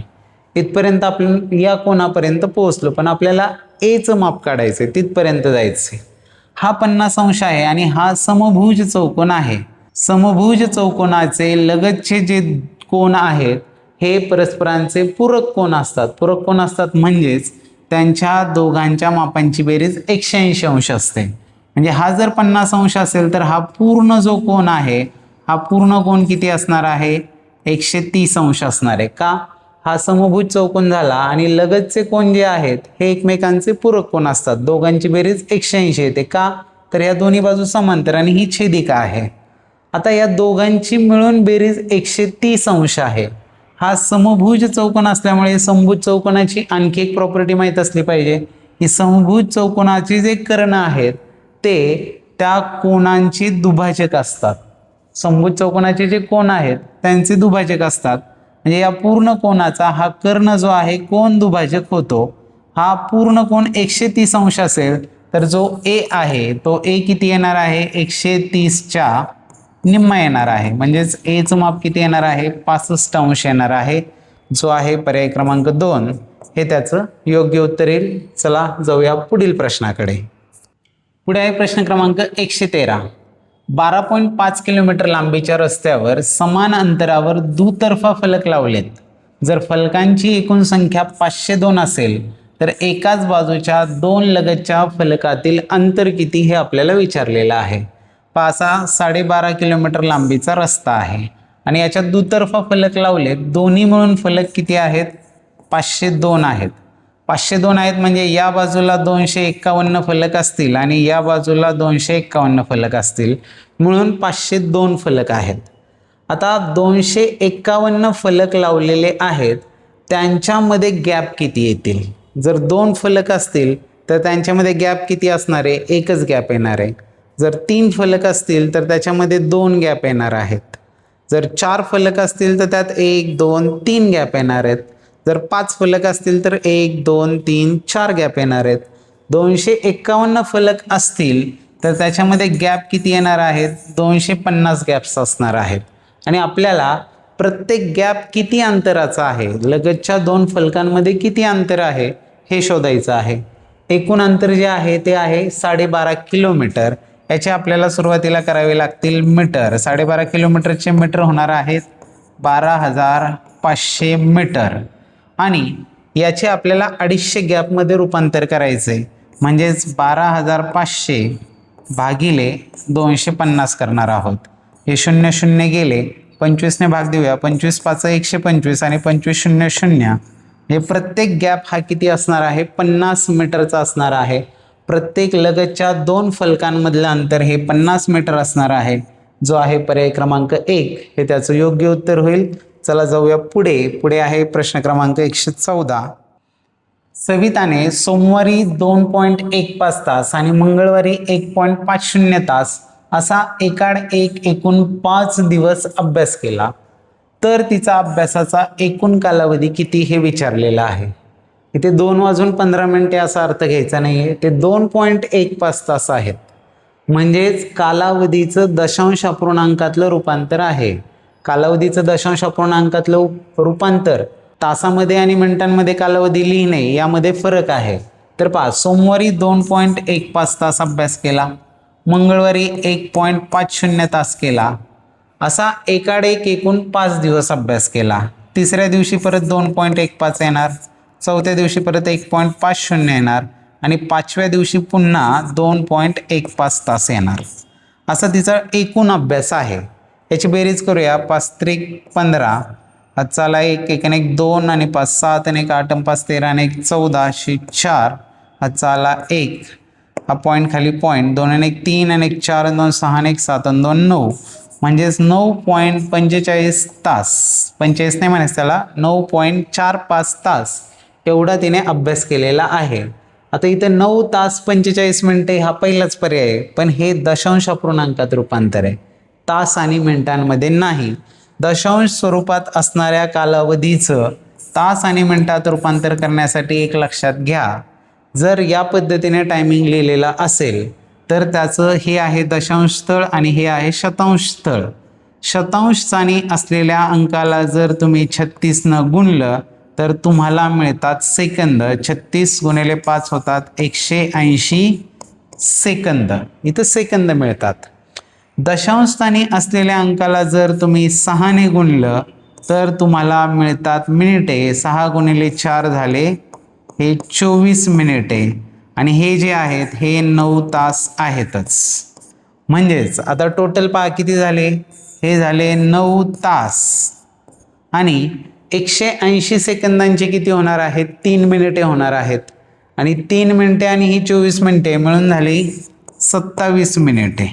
इथपर्यंत आपण या कोणापर्यंत पोहोचलो, पण आपल्याला एचं माप काढायचं, तिथपर्यंत जायचं. हा 50 अंश आहे आणि हा समभुज चौकोन आहे. समभुज चौकोनाचे लगतचे जे कोन आहेत हे परस्परांचे पूरक कोन असतात. पूरक कोन असतात म्हणजेच त्यांच्या दोघांच्या मापांची बेरीज 180 अंश असते. म्हणजे हा जर 50 अंश असेल तर हा पूर्ण जो कोन आहे हा पूर्ण कोन किती असणार आहे, 130 अंश असणार आहे. का, हा समभुज चौकोन झाला आणि लगतचे कोन जे आहेत हे एकमेकांचे पूरक कोन असतात. दोघांची बेरीज 180 येते. का, तर या दोन्ही बाजू समांतर आणि ही छेदिका आहे. आता या दोघांची मिळून बेरीज 130 अंश आहे. हा समभुज चौकोन असल्यामुळे समभुज चौकोनाची आणखी एक प्रॉपर्टी माहीत असली पाहिजे. ही समभुज चौकोनाची जे कर्ण आहेत ते त्या कोनांची दुभाजक असतात. समभुज चौकोनाचे जे कोन आहेत त्यांचे दुभाजक असतात. म्हणजे या पूर्ण कोनाचा हा कर्ण जो आहे कोन दुभाजक होतो. हा पूर्ण कोन 130 अंश असेल तर जो ए आहे तो ए किती येणार आहे, 130च्या निम्मा येणार आहे. म्हणजेच एचं माप किती येणार आहे, 65 अंश येणार आहे. जो आहे पर्याय क्रमांक 2 हे त्याचं योग्य उत्तर येईल. चला जाऊया पुढील प्रश्नाकडे. पुढे आहे प्रश्न क्रमांक 113. 12.5 किलोमीटर लांबीच्या रस्त्यावर समान अंतरावर दुतर्फा फलक लावलेत. जर फलकांची एकूण संख्या 502 असेल तर एकाच बाजूच्या दोन लगतच्या फलकातील अंतर किती हे आपल्याला विचारलेलं आहे. 12.5 किलोमीटर लांबीचा रस्ता आहे आणि याच्यात दुतर्फा फलक लावलेत. दोन्ही मिळून फलक किती आहेत, 502 आहेत. 502 आहेत म्हणजे या बाजूला 251 फलक असतील आणि या बाजूला 251 फलक असतील. म्हणून 502 फलक आहेत. आता 251 फलक लावलेले आहेत त्यांच्यामध्ये गॅप किती येतील. जर 2 फलक असतील तर त्यांच्यामध्ये गॅप किती असणार आहे, एकच गॅप येणार आहे. जर 3 फलक असतील तर त्याच्यामध्ये 2 गॅप येणार आहेत. जर 4 फलक असतील तर त्यात 1 2 3 गॅप येणार आहेत. जर 5 फलक असतील तर 1 2 3 4 गॅप येणार आहेत. 251 फलक असतील तर त्याच्यामध्ये गॅप किती येणार आहेत, 250 गॅप्स असणार आहेत. आणि आपल्याला प्रत्येक गॅप किती अंतराचा आहे, लगतच्या 2 फलकांमध्ये किती अंतर आहे हे शोधायचं आहे. एकूण अंतर जे आहे ते आहे 12.5 किलोमीटर. याचे आपल्याला सुरुवातीला करावे लागतील मीटर. 12.5 किलोमीटरचे मीटर होणार आहेत 12,500 मीटर आणि याचे आपल्याला 250 गॅपमध्ये रूपांतर करायचे. म्हणजेच 12,500 भागिले 250 करणार आहोत. हे 0 0 गेले, 25ने भाग देऊया. 25 5 125 आणि 25 0 0. हे प्रत्येक गॅप हा किती असणार आहे, 50 मीटरचा असणार आहे. प्रत्येक लगतच्या 2 फलकांमधलं अंतर हे 50 मीटर असणार आहे. जो आहे पर्याय क्रमांक 1 हे त्याचं योग्य उत्तर होईल. चला जाऊया पुढे. पुढे आहे प्रश्न क्रमांक 114. सविताने सोमवारी 2.15 तास आणि मंगळवारी 1.50 तास असा एकाड एक एकूण 5 दिवस अभ्यास केला तर तिचा अभ्यासाचा एकूण कालावधी किती हे विचारलेला आहे. इथे 2:15 असा अर्थ घ्यायचा नाही आहे, ते 2.15 तास आहेत. म्हणजेच कालावधीचं दशांश अपूर्णांकातलं रूपांतर आहे. कालावधीचं दशांश अपूर्णांकातलं रूपांतर तासामध्ये आणि मिनिटांमध्ये कालावधी लिहिणे यामध्ये फरक आहे. तर पहा, सोमवारी 2.15 तास अभ्यास केला, मंगळवारी 1.50 तास केला, असा एकाडेक एकूण 5 दिवस अभ्यास केला. तिसऱ्या दिवशी परत 2.15 येणार, चौथ्या दिवशी परत 1.50 येणार आणि 5व्या दिवशी पुन्हा 2.15 तास येणार. असा तिचा एकूण अभ्यास आहे. याची बेरीज करूया. 5 त्रिक 15, चला 1 1 1 2 आणि 5 7 आणि 1 8 आणि 5 13 आणि 1 14 अशी 4, चला 1 हा पॉईंट खाली पॉईंट 2 आणि 1 3 आणि 1 4 आणि 2 6 आणि 1 7 आणि 2 9, म्हणजेच 9.45 तास, 45 नाही म्हणायचं त्याला, 9.45 तास एवढा तिने अभ्यास केलेला आहे. आता इथं 9 तास 45 मिनिटे हा पहिलाच पर्याय आहे, पण हे दशांश अपूर्णांकात रूपांतर आहे, तास आणि मिनिटांमध्ये नाही. दशांश स्वरूपात असणाऱ्या कालावधीचं तास आणि मिनिटात रूपांतर करण्यासाठी एक लक्षात घ्या, जर या पद्धतीने टायमिंग लिहिलेला असेल तर त्याचं हे आहे दशांश स्थळ आणि हे आहे शतांश स्थळ. शतांश स्थानी असलेल्या अंकाला जर तुम्ही 36 गुणलं तर तुम्हाला मिळतात सेकंद. 36 गुणिले 5 होतात 180 सेकंद. इथं सेकंद मिळतात. दशांश स्थानी असलेल्या अंकाला जर तुम्ही 6ने गुणलं तर तुम्हाला मिळतात मिनिटे. 6 गुणिले 4 झाले हे 24 मिनिटे आणि हे जे आहेत हे 9 तास आहेतच. म्हणजेच आता टोटल पहा किती झाले, हे झाले 9 तास आणि 180 सेकंदांचे किती होणार आहेत, 3 मिनिटे होणार आहेत आणि 3 मिनिटे आणि ही 24 मिनिटे मिळून झाली 27 मिनिटे.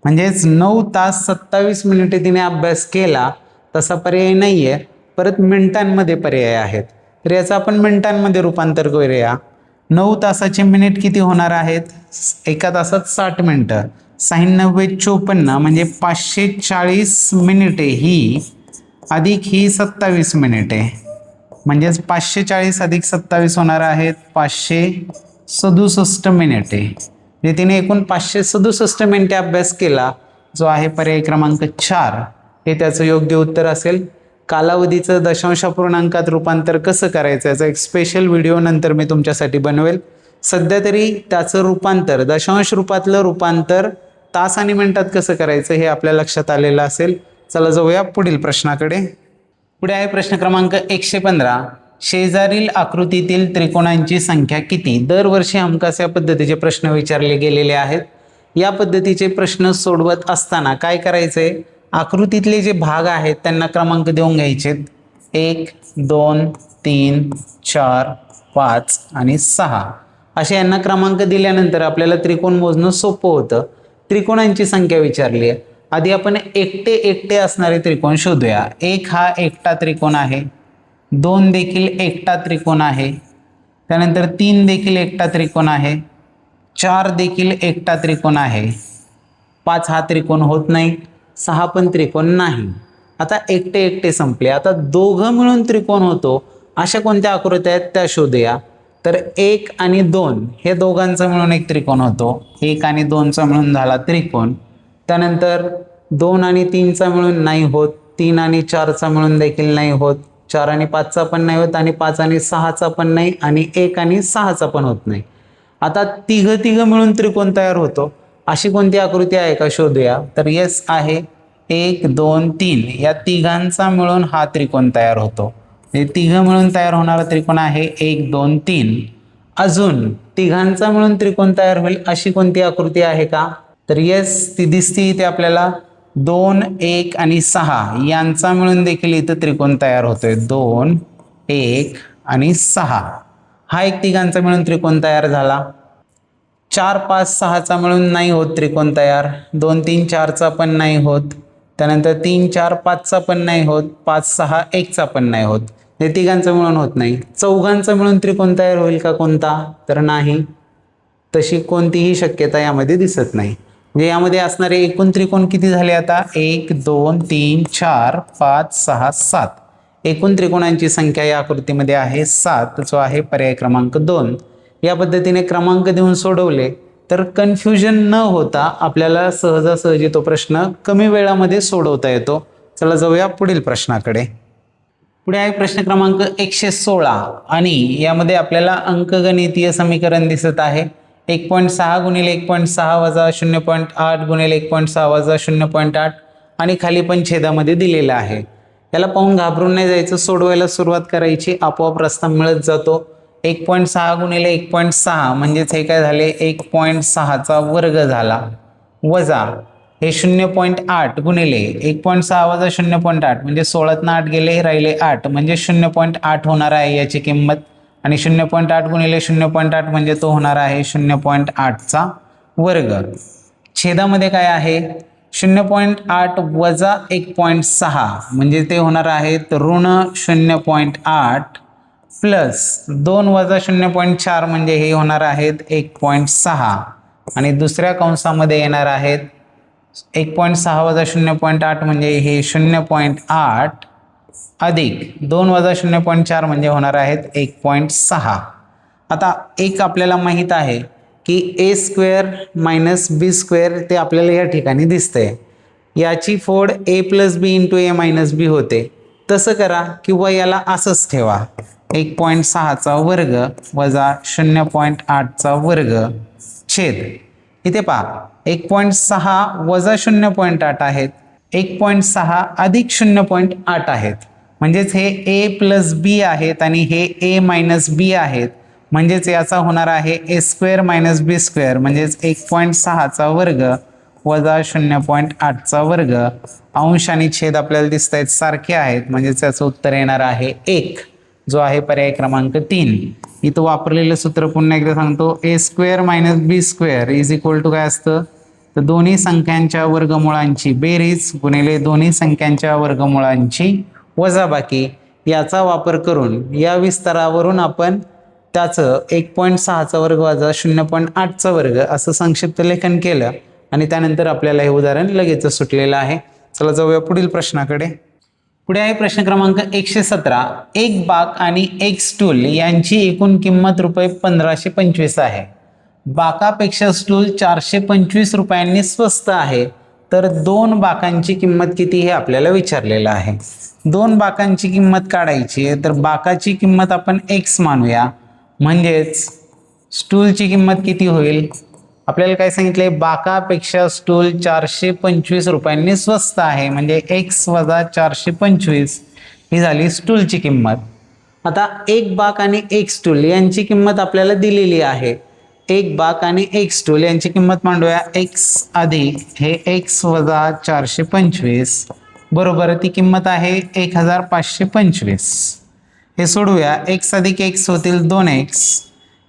म्हणजेच 9 तास 27 मिनिटे तिने अभ्यास केला. तसा पर्याय नाही आहे, परत मिनिटांमध्ये पर्याय आहेत. तर याचं आपण मिनिटांमध्ये रूपांतर करूया. 9 तासाचे मिनिट किती होणार आहेत, एका तासात 60 मिनिटं, 96×54 म्हणजे 540 मिनिटे ही अधिक ही 27 मिनिटे, म्हणजेच 540 अधिक 27 होणार आहेत 567 मिनिटे. म्हणजे तिने एकूण 567 मिनिटे अभ्यास केला, जो आहे पर्याय क्रमांक 4 हे त्याचं योग्य उत्तर असेल. कालावधीचं दशांश अपूर्णांकात रूपांतर कसं करायचं याचा एक स्पेशल व्हिडिओ नंतर मी तुमच्यासाठी बनवेल. सध्या तरी त्याचं रूपांतर, दशांश रूपातलं रूपांतर तास आणि मिनिटात कसं करायचं हे आपल्या लक्षात आलेलं असेल. चला जाऊया पुढील प्रश्नाकडे. पुढे आहे प्रश्न क्रमांक 115. शेजारील आकृतीतील त्रिकोणांची संख्या किती? दरवर्षी हमखास या पद्धतीचे प्रश्न विचारले गेलेले आहेत. या पद्धतीचे प्रश्न सोडवत असताना काय करायचंय, आकृतीतले जे भाग आहेत त्यांना क्रमांक देऊन घ्यायचे. 1 2 3 4 5 आणि 6 असे यांना क्रमांक दिल्यानंतर आपल्याला त्रिकोण मोजणं सोपं होतं. त्रिकोणांची संख्या विचारली आहे. आधी आपण एकटे एकटे असणारे त्रिकोण शोधूया. 1 हा एकटा त्रिकोण आहे, 2 देखील एकटा त्रिकोण आहे, त्यानंतर 3 देखील एकटा त्रिकोण आहे, 4 देखील एकटा त्रिकोण आहे, 5 हा त्रिकोण होत नाही, 6 पण त्रिकोण नाही. आता एकटे एकटे संपले. आता दोघं मिळून त्रिकोण होतो अशा कोणत्या आकृत्या आहेत त्या शोधूया. तर 1 आणि 2 हे दोघांचा मिळून एक त्रिकोण होतो. 1 आणि 2चा मिळून झाला त्रिकोण. त्यानंतर 2 आणि 3चा मिळून नाही होत, 3 आणि 4चा मिळून देखील नाही होत, 4 आणि 5चा पण नाही होत आणि 5 आणि 6चा पण नाही आणि 1 आणि 6चा पण होत नाही. आता तिघं मिळून त्रिकोण तयार होतो अशी कोणती आकृती आहे का शोधूया. तर येस आहे, 1 2 3 या तिघांचा मिळून हा त्रिकोण तयार होतो. हे तिघं मिळून तयार होणारा त्रिकोण आहे 1 2 3. अजून तिघांचा मिळून त्रिकोण तयार होईल अशी कोणती आकृती आहे का. तर येस ती दिसती इथे आपल्याला. 2 1 आणि 6 यांचा मिळून देखील इथं त्रिकोण तयार होतोय. 2 1 आणि 6 हा एक तिघांचा मिळून त्रिकोण तयार झाला. 4 5 6चा मिळून नाही होत त्रिकोण तयार, 2 3 4चा पण नाही होत, त्यानंतर 3 4 5चा पण नाही होत, 5 6 1चा पण नाही होत. हे तिघांचं मिळून होत नाही. चौघांचा मिळून त्रिकोण तयार होईल का कोणता, तर नाही, तशी कोणतीही शक्यता यामध्ये दिसत नाही. म्हणजे यामध्ये असणारे एकूण त्रिकोण किती झाले आता, 1 2 3 4 5 6 7. एकूण त्रिकोणांची संख्या या आकृतीमध्ये आहे 7, जो आहे पर्याय क्रमांक 2. या पद्धतीने क्रमांक देऊन सोडवले तर कन्फ्युजन न होता आपल्याला सहजासहजी तो प्रश्न कमी वेळामध्ये सोडवता येतो. चला जाऊया पुढील प्रश्नाकडे. पुढे आहे प्रश्न क्रमांक 116 आणि यामध्ये आपल्याला अंकगणितीय समीकरण दिसत आहे. 1.6 गुणिले 1.6 वजा 0.8 गुणिले 1.6 वजा 0.8 आणि खाली पण छेदामध्ये दिलेला आहे. याला पाहून घाबरून नाही जायचं, सोडवायला सुरुवात करायची, आपोआप रस्ता मिळत जातो. 1.6 गुणिले 1.6 म्हणजेच हे काय झाले 1.6चा वर्ग झाला, वजा हे 0.8 गुणिले 1.6 वजा 0.8 म्हणजे 16 8 गेले, राहिले 8 म्हणजे 0.8 होणार आहे याची किंमत. आणि 0.8 गुणिले 0.8 म्हणजे तो होणार आहे 0.8चा वर्ग. छेदामध्ये काय आहे 0.8 वजा 1.6 म्हणजे ते होणार आहेत ऋण 0.8 प्लस 2 वजा 0.4 म्हणजे हे होणार आहेत 1.6 आणि दुसऱ्या कंसामध्ये येणार आहेत 1.6 वजा 0.8 म्हणजे हे 0.8 अधिक 2 वजा 0.4 म्हणजे होणार आहेत 1.6. आता एक आपल्याला माहित आहे की ए स्क्वेअर मायनस बी स्क्वेअर ते आपल्याला या ठिकाणी दिसतंय. याची फोड ए प्लस बी इंटू ए मायनस बी होते. तसं करा किंवा याला असंच ठेवा 1.6चा वर्ग वजा 0.8चा वर्ग छेद. इथे पहा 1.6 वजा 0.8 आहेत, 1.6 अधिक 0.8 आहेत, म्हणजेच हे ए प्लस बी आहेत आणि हे ए मायनस बी आहेत. म्हणजेच याचा होणार आहे ए स्क्वेअर मायनस बी स्क्वेअर म्हणजेच 1.6चा वर्ग वजा 0.8चा वर्ग. अंश आणि छेद आपल्याला दिसत आहेत सारखे आहेत, म्हणजेच याचं उत्तर येणार आहे 1, जो आहे पर्याय क्रमांक 3. इथं वापरलेलं सूत्र पुन्हा एकदा सांगतो. A square minus B square is equal to काय असतं तर दोन्ही संख्यांच्या वर्गमुळांची बेरीज गुणिले दोन्ही संख्यांच्या वर्गमुळांची वजाबाकी. याचा वापर करून या विस्तारावरून आपण त्याचं 1.6चा वर्ग वजा 0.8चा वर्ग असं संक्षिप्त लेखन केलं आणि त्यानंतर आपल्याला हे उदाहरण लगेच सुटलेलं आहे. चला जाऊया पुढील प्रश्नाकडे. पुढे आहे प्रश्न क्रमांक 117. एक बाक आणि एक स्टूल यांची एकूण किंमत रुपये 1525 आहे. बाकापेक्षा स्टूल 425 रुपयांनी स्वस्त आहे, तर 2 बाकांची किंमत किती हे आपल्याला विचारलेलं आहे. 2 बाकांची किंमत काढायची आहे तर बाकाची किंमत आपण x मानूया, म्हणजेच स्टूलची किंमत किती होईल. आपल्याला काय सांगितले बाकापेक्षा स्टूल 425 रुपयांनी स्वस्त आहे, म्हणजे x वजा 425 ही झाली स्टूलची किंमत. आता एक बाक आणि एक स्टूल यांची किंमत आपल्याला दिलेली आहे. एक बाक आणि एक स्टूल यांची किंमत मांडूया x अधिक हे x वजा 425 बरोबर ती किंमत आहे 1525. हे सोडूया, x अधिक x होतील 2x,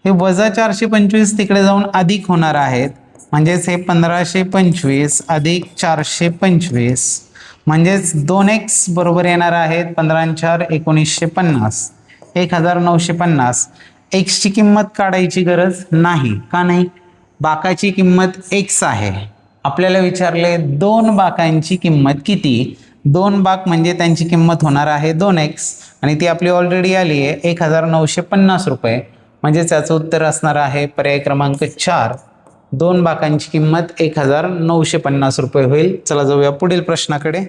हे वजा 425 तिकडे जाऊन अधिक होणार आहेत, म्हणजेच हे 1525 अधिक 425 म्हणजेच 2x बरोबर येणार आहेत 15 4 1950 1950. x ची किंमत काढायची गरज नाही, का नाही, बाकाची किंमत x आहे. आपल्याला विचारले 2 बाकांची किंमत किती. 2 बाक म्हणजे त्यांची किंमत होणार आहे 2x आणि ती आपली ऑलरेडी आली आहे 1950 रुपये, म्हणजे त्याचं उत्तर असणार आहे पर्याय क्रमांक 4. 2 बाकांची किंमत 1950 रुपये होईल. चला जाऊया पुढील प्रश्नाकडे.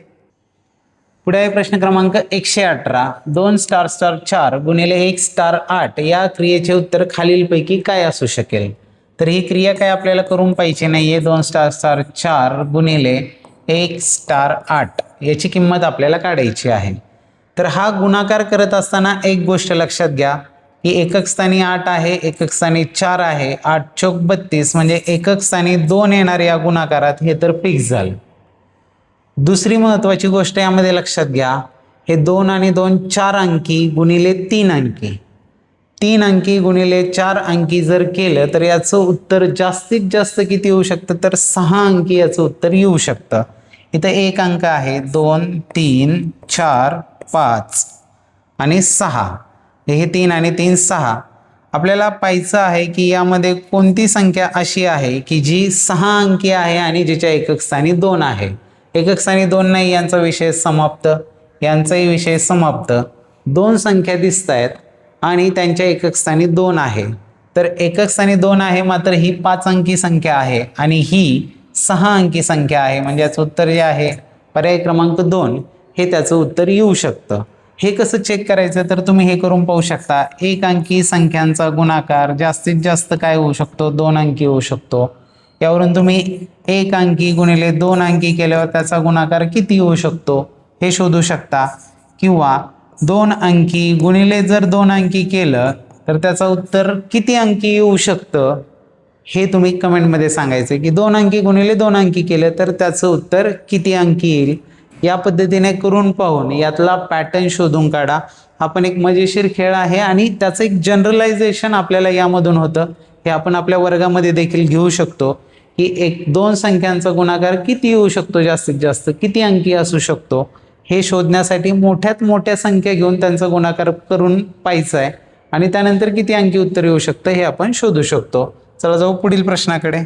पुढे आहे प्रश्न क्रमांक 118. 2 स्टार स्टार 4 गुणिले 1 स्टार 8 या क्रियेचे उत्तर खालीलपैकी काय असू शकेल. तर ही क्रिया काय आपल्याला करून पाहिजे नाहीये. 2 स्टार स्टार 4 गुणिले 1 स्टार 8 याची किंमत आपल्याला काढायची आहे. तर हा गुणाकार करत असताना एक गोष्ट लक्षात घ्या की एकक स्थानी 8 आहे, एकक स्थानी 4 आहे, 8 चौक 32 म्हणजे एकक स्थानी 2 येणार या गुणाकारात, हे तर फिक्स झालं. दुसरी महत्वाची गोष्ट यामध्ये लक्षात घ्या, हे 2 आणि 2 4 अंकी गुणिले 3 अंकी, 3 अंकी गुणिले 4 अंकी जर केलं तर याचं उत्तर जास्तीत जास्त किती येऊ शकतं तर 6 अंकी याचं उत्तर येऊ शकतं. इथं एक अंक आहे 2 3 4 5 आणि 6, हे 3 आणि 3 6. आपल्याला पाहायचं आहे की यामध्ये कोणती संख्या अशी आहे की जी 6 अंकी आहे आणि जिच्या एकक स्थानी 2 आहे. एकक स्थानी 2 नाही यांचा विषय समाप्त. यांचाही विषय समाप्त. 2 संख्या दिसत आहेत आणि त्यांच्या एकक स्थानी 2 आहे. तर एकक स्थानी 2 आहे, मात्र ही 5 अंकी संख्या आहे आणि ही 6 अंकी संख्या आहे. म्हणजे याचं उत्तर जे आहे पर्याय क्रमांक 2 हे त्याचं उत्तर येऊ शकतं. हे कसं चेक करायचं तर तुम्ही हे करून पाहू शकता. 1 अंकी संख्यांचा गुणाकार जास्तीत जास्त काय होऊ शकतो, 2 अंकी होऊ शकतो. यावरून तुम्ही 1 अंकी गुणिले 2 अंकी केल्यावर त्याचा गुणाकार किती होऊ शकतो हे शोधू शकता. किंवा 2 अंकी गुणिले जर 2 अंकी केलं तर त्याचं उत्तर किती अंकी येऊ शकतं हे तुम्ही कमेंटमध्ये सांगायचं की 2 अंकी गुणिले 2 अंकी केलं तर त्याचं उत्तर किती अंकी येईल. या पद्धतीने करून पाहून यातला पॅटर्न शोधून काढा. हा पण एक मजेशीर खेळ आहे आणि त्याचं एक जनरलायझेशन आपल्याला यामधून होतं. हे आपण आपल्या वर्गामध्ये देखील घेऊ शकतो की 2 संख्यांचा गुणाकार किती येऊ शकतो, जास्तीत जास्त किती अंकी असू शकतो हे शोधण्यासाठी मोठ्यात मोठ्या संख्या घेऊन त्यांचा गुणाकार करून पाहायचा आहे आणि त्यानंतर किती अंकी उत्तर येऊ शकतं हे आपण शोधू शकतो. चला जाऊ पुढील प्रश्नाकडे.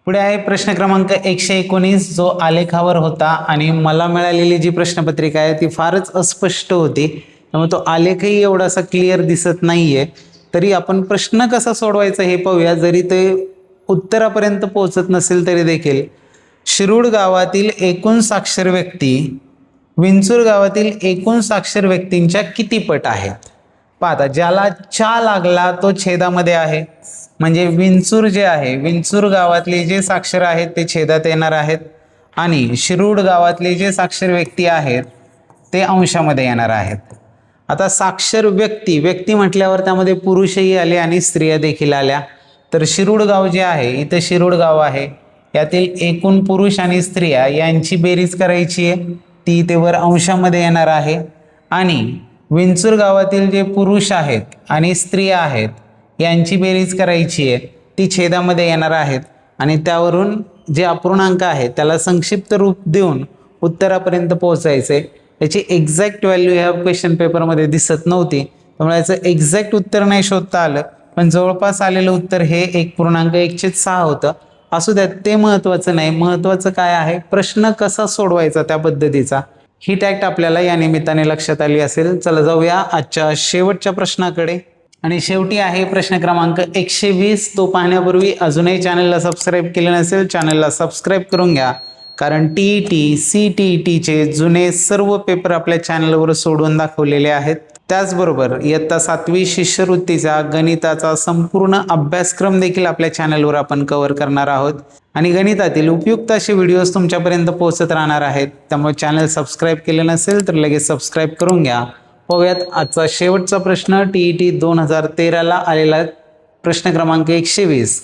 पुढे आहे प्रश्न क्रमांक 119 जो आलेखावर होता आणि मला मिळालेली जी प्रश्नपत्रिका आहे ती फारच अस्पष्ट होती, त्यामुळे तो आलेखही एवढासा क्लिअर दिसत नाहीये. तरी आपण प्रश्न कसा सोडवायचा हे पाहूया. जरी ते उत्तरापर्यंत पोहोचत नसेल तरी देखील. शिरूड गावातील एकूण साक्षर व्यक्ती विंचूर गावातील एकूण साक्षर व्यक्तींच्या किती पट आहेत. पाहता ज्याला चा लागला तो छेदामध्ये आहे, म्हणजे विंचूर जे आहे, विंचूर गावातले जे साक्षर आहेत ते छेदात येणार आहेत आणि शिरूड गावातले जे साक्षर व्यक्ती आहेत ते अंशामध्ये येणार आहेत. आता साक्षर व्यक्ती म्हटल्यावर त्यामध्ये पुरुषही आले आणि स्त्रिया देखील आल्या. तर शिरूड गाव जे आहे, इथं शिरूड गाव आहे, यातील एकूण पुरुष आणि स्त्रिया यांची बेरीज करायची आहे, ती इथे वर अंशामध्ये येणार आहे. आणि विंचूर गावातील जे पुरुष आहेत आणि स्त्रिया आहेत यांची बेरीज करायची आहे, ती छेदामध्ये येणार आहेत आणि त्यावरून जे अपूर्णांक आहे त्याला संक्षिप्त रूप देऊन उत्तरापर्यंत पोहोचायचे. याची एक्झॅक्ट व्हॅल्यू ह्या क्वेश्चन पेपरमध्ये दिसत नव्हती, त्यामुळे याचं एक्झॅक्ट उत्तर नाही शोधता आलं, पण जवळपास आलेलं उत्तर हे 1.1/6 होतं. असू द्यात, ते महत्त्वाचं नाही. महत्त्वाचं काय आहे, प्रश्न कसा सोडवायचा त्या पद्धतीचा, ही टॅक्ट आपल्याला या निमित्ताने लक्षात आली असेल. चला जाऊया आजच्या शेवटच्या प्रश्नाकडे. आणि शेवटी आहे प्रश्न क्रमांक 120. तो पाहण्यापूर्वी अजूनही चॅनलला सबस्क्राईब केले नसेल चॅनलला सबस्क्राईब करून घ्या, कारण TET CTETचे जुने सर्व पेपर आपल्या चॅनलवर सोडून दाखवलेले आहेत. त्याचबरोबर इयत्ता 7वी शिष्यवृत्तीचा गणिताचा संपूर्ण अभ्यासक्रम देखील आपल्या चॅनलवर आपण कव्हर करणार आहोत आणि गणितातील उपयुक्त असे व्हिडिओज तुमच्यापर्यंत पोहोचत राहणार आहेत. त्यामुळे चॅनल सबस्क्राईब केले नसेल तर लगेच सबस्क्राईब करून घ्या. पाहूयात आजचा शेवटचा प्रश्न. TET 2013ला आलेला प्रश्न क्रमांक 120.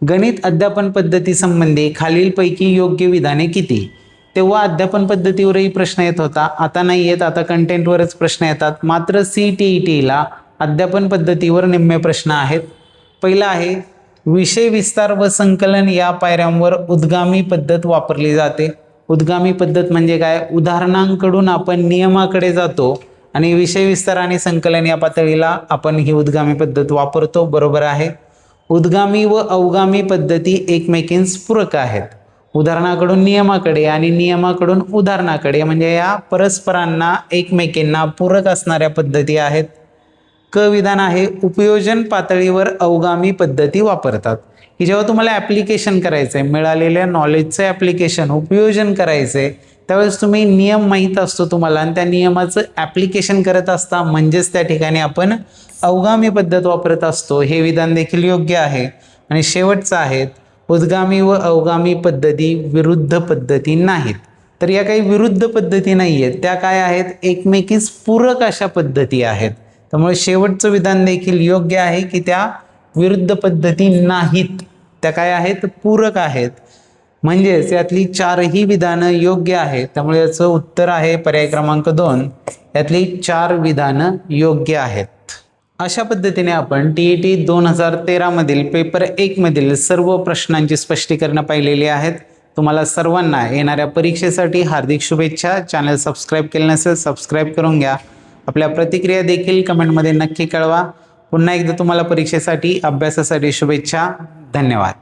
गणित अध्यापन पद्धती संबंधी खालीलपैकी योग्य विधाने किती. तेव्हा अध्यापन पद्धतीवरही प्रश्न येत होता, आता नाही येत, आता कंटेंटवरच प्रश्न येतात. मात्र CTETला अध्यापन पद्धतीवर निम्मे प्रश्न आहेत. पहिला आहे, विषय विस्तार व संकलन या पायऱ्यांवर उद्गामी पद्धत वापरली जाते. उद्गामी पद्धत म्हणजे काय, उदाहरणांकडून आपण नियमाकडे जातो आणि विषय विस्तार आणि संकलन या पातळीला आपण ही उद्गामी पद्धत वापरतो. बरोबर आहे. उद्गामी व अवगामी पद्धती एकमेकींस पूरक आहेत. उदाहरणाकडून नियमाकडे आणि नियमाकडून उदाहरणाकडे म्हणजे या परस्परांना एकमेकींना पूरक असणाऱ्या पद्धती आहेत. क विधान आहे, उपयोजन पातळीवर अवगामी पद्धती वापरतात. की जेव्हा तुम्हाला ॲप्लिकेशन करायचं आहे, मिळालेल्या नॉलेजचं ॲप्लिकेशन उपयोजन करायचं आहे, त्यावेळेस तुम्ही नियम माहीत असतो तुम्हाला आणि त्या नियमाचं ॲप्लिकेशन करत असता, म्हणजेच त्या ठिकाणी आपण अवगामी पद्धत वापरत असतो. हे विधान देखील योग्य आहे. आणि शेवटचं आहे, उद्गामी व अवगामी पद्धती विरुद्ध पद्धती नाहीत. तर या काही विरुद्ध पद्धती नाही आहेत, त्या काय आहेत, एकमेकीस पूरक अशा पद्धती आहेत. त्यामुळे शेवटचं विधान देखील योग्य आहे की त्या विरुद्ध पद्धती नाहीत, त्या काय आहेत, पूरक आहेत. म्हणजेच यातली 4ही विधानं योग्य आहेत. त्यामुळे याचं उत्तर आहे पर्याय क्रमांक 2. यातली 4 विधानं योग्य आहेत. अशा पद्धतीने आपण TET 2013 मधील पेपर 1 मधील सर्व प्रश्नांची स्पष्टीकरणं पाहिलेली आहेत. तुम्हाला सर्वांना येणाऱ्या परीक्षेसाठी हार्दिक शुभेच्छा. चॅनल सबस्क्राईब केले नसेल सबस्क्राईब करून घ्या. आपल्या प्रतिक्रिया देखील कमेंटमध्ये नक्की कळवा. पुन्हा एकदा तुम्हाला परीक्षेसाठी अभ्यासासाठी शुभेच्छा. धन्यवाद.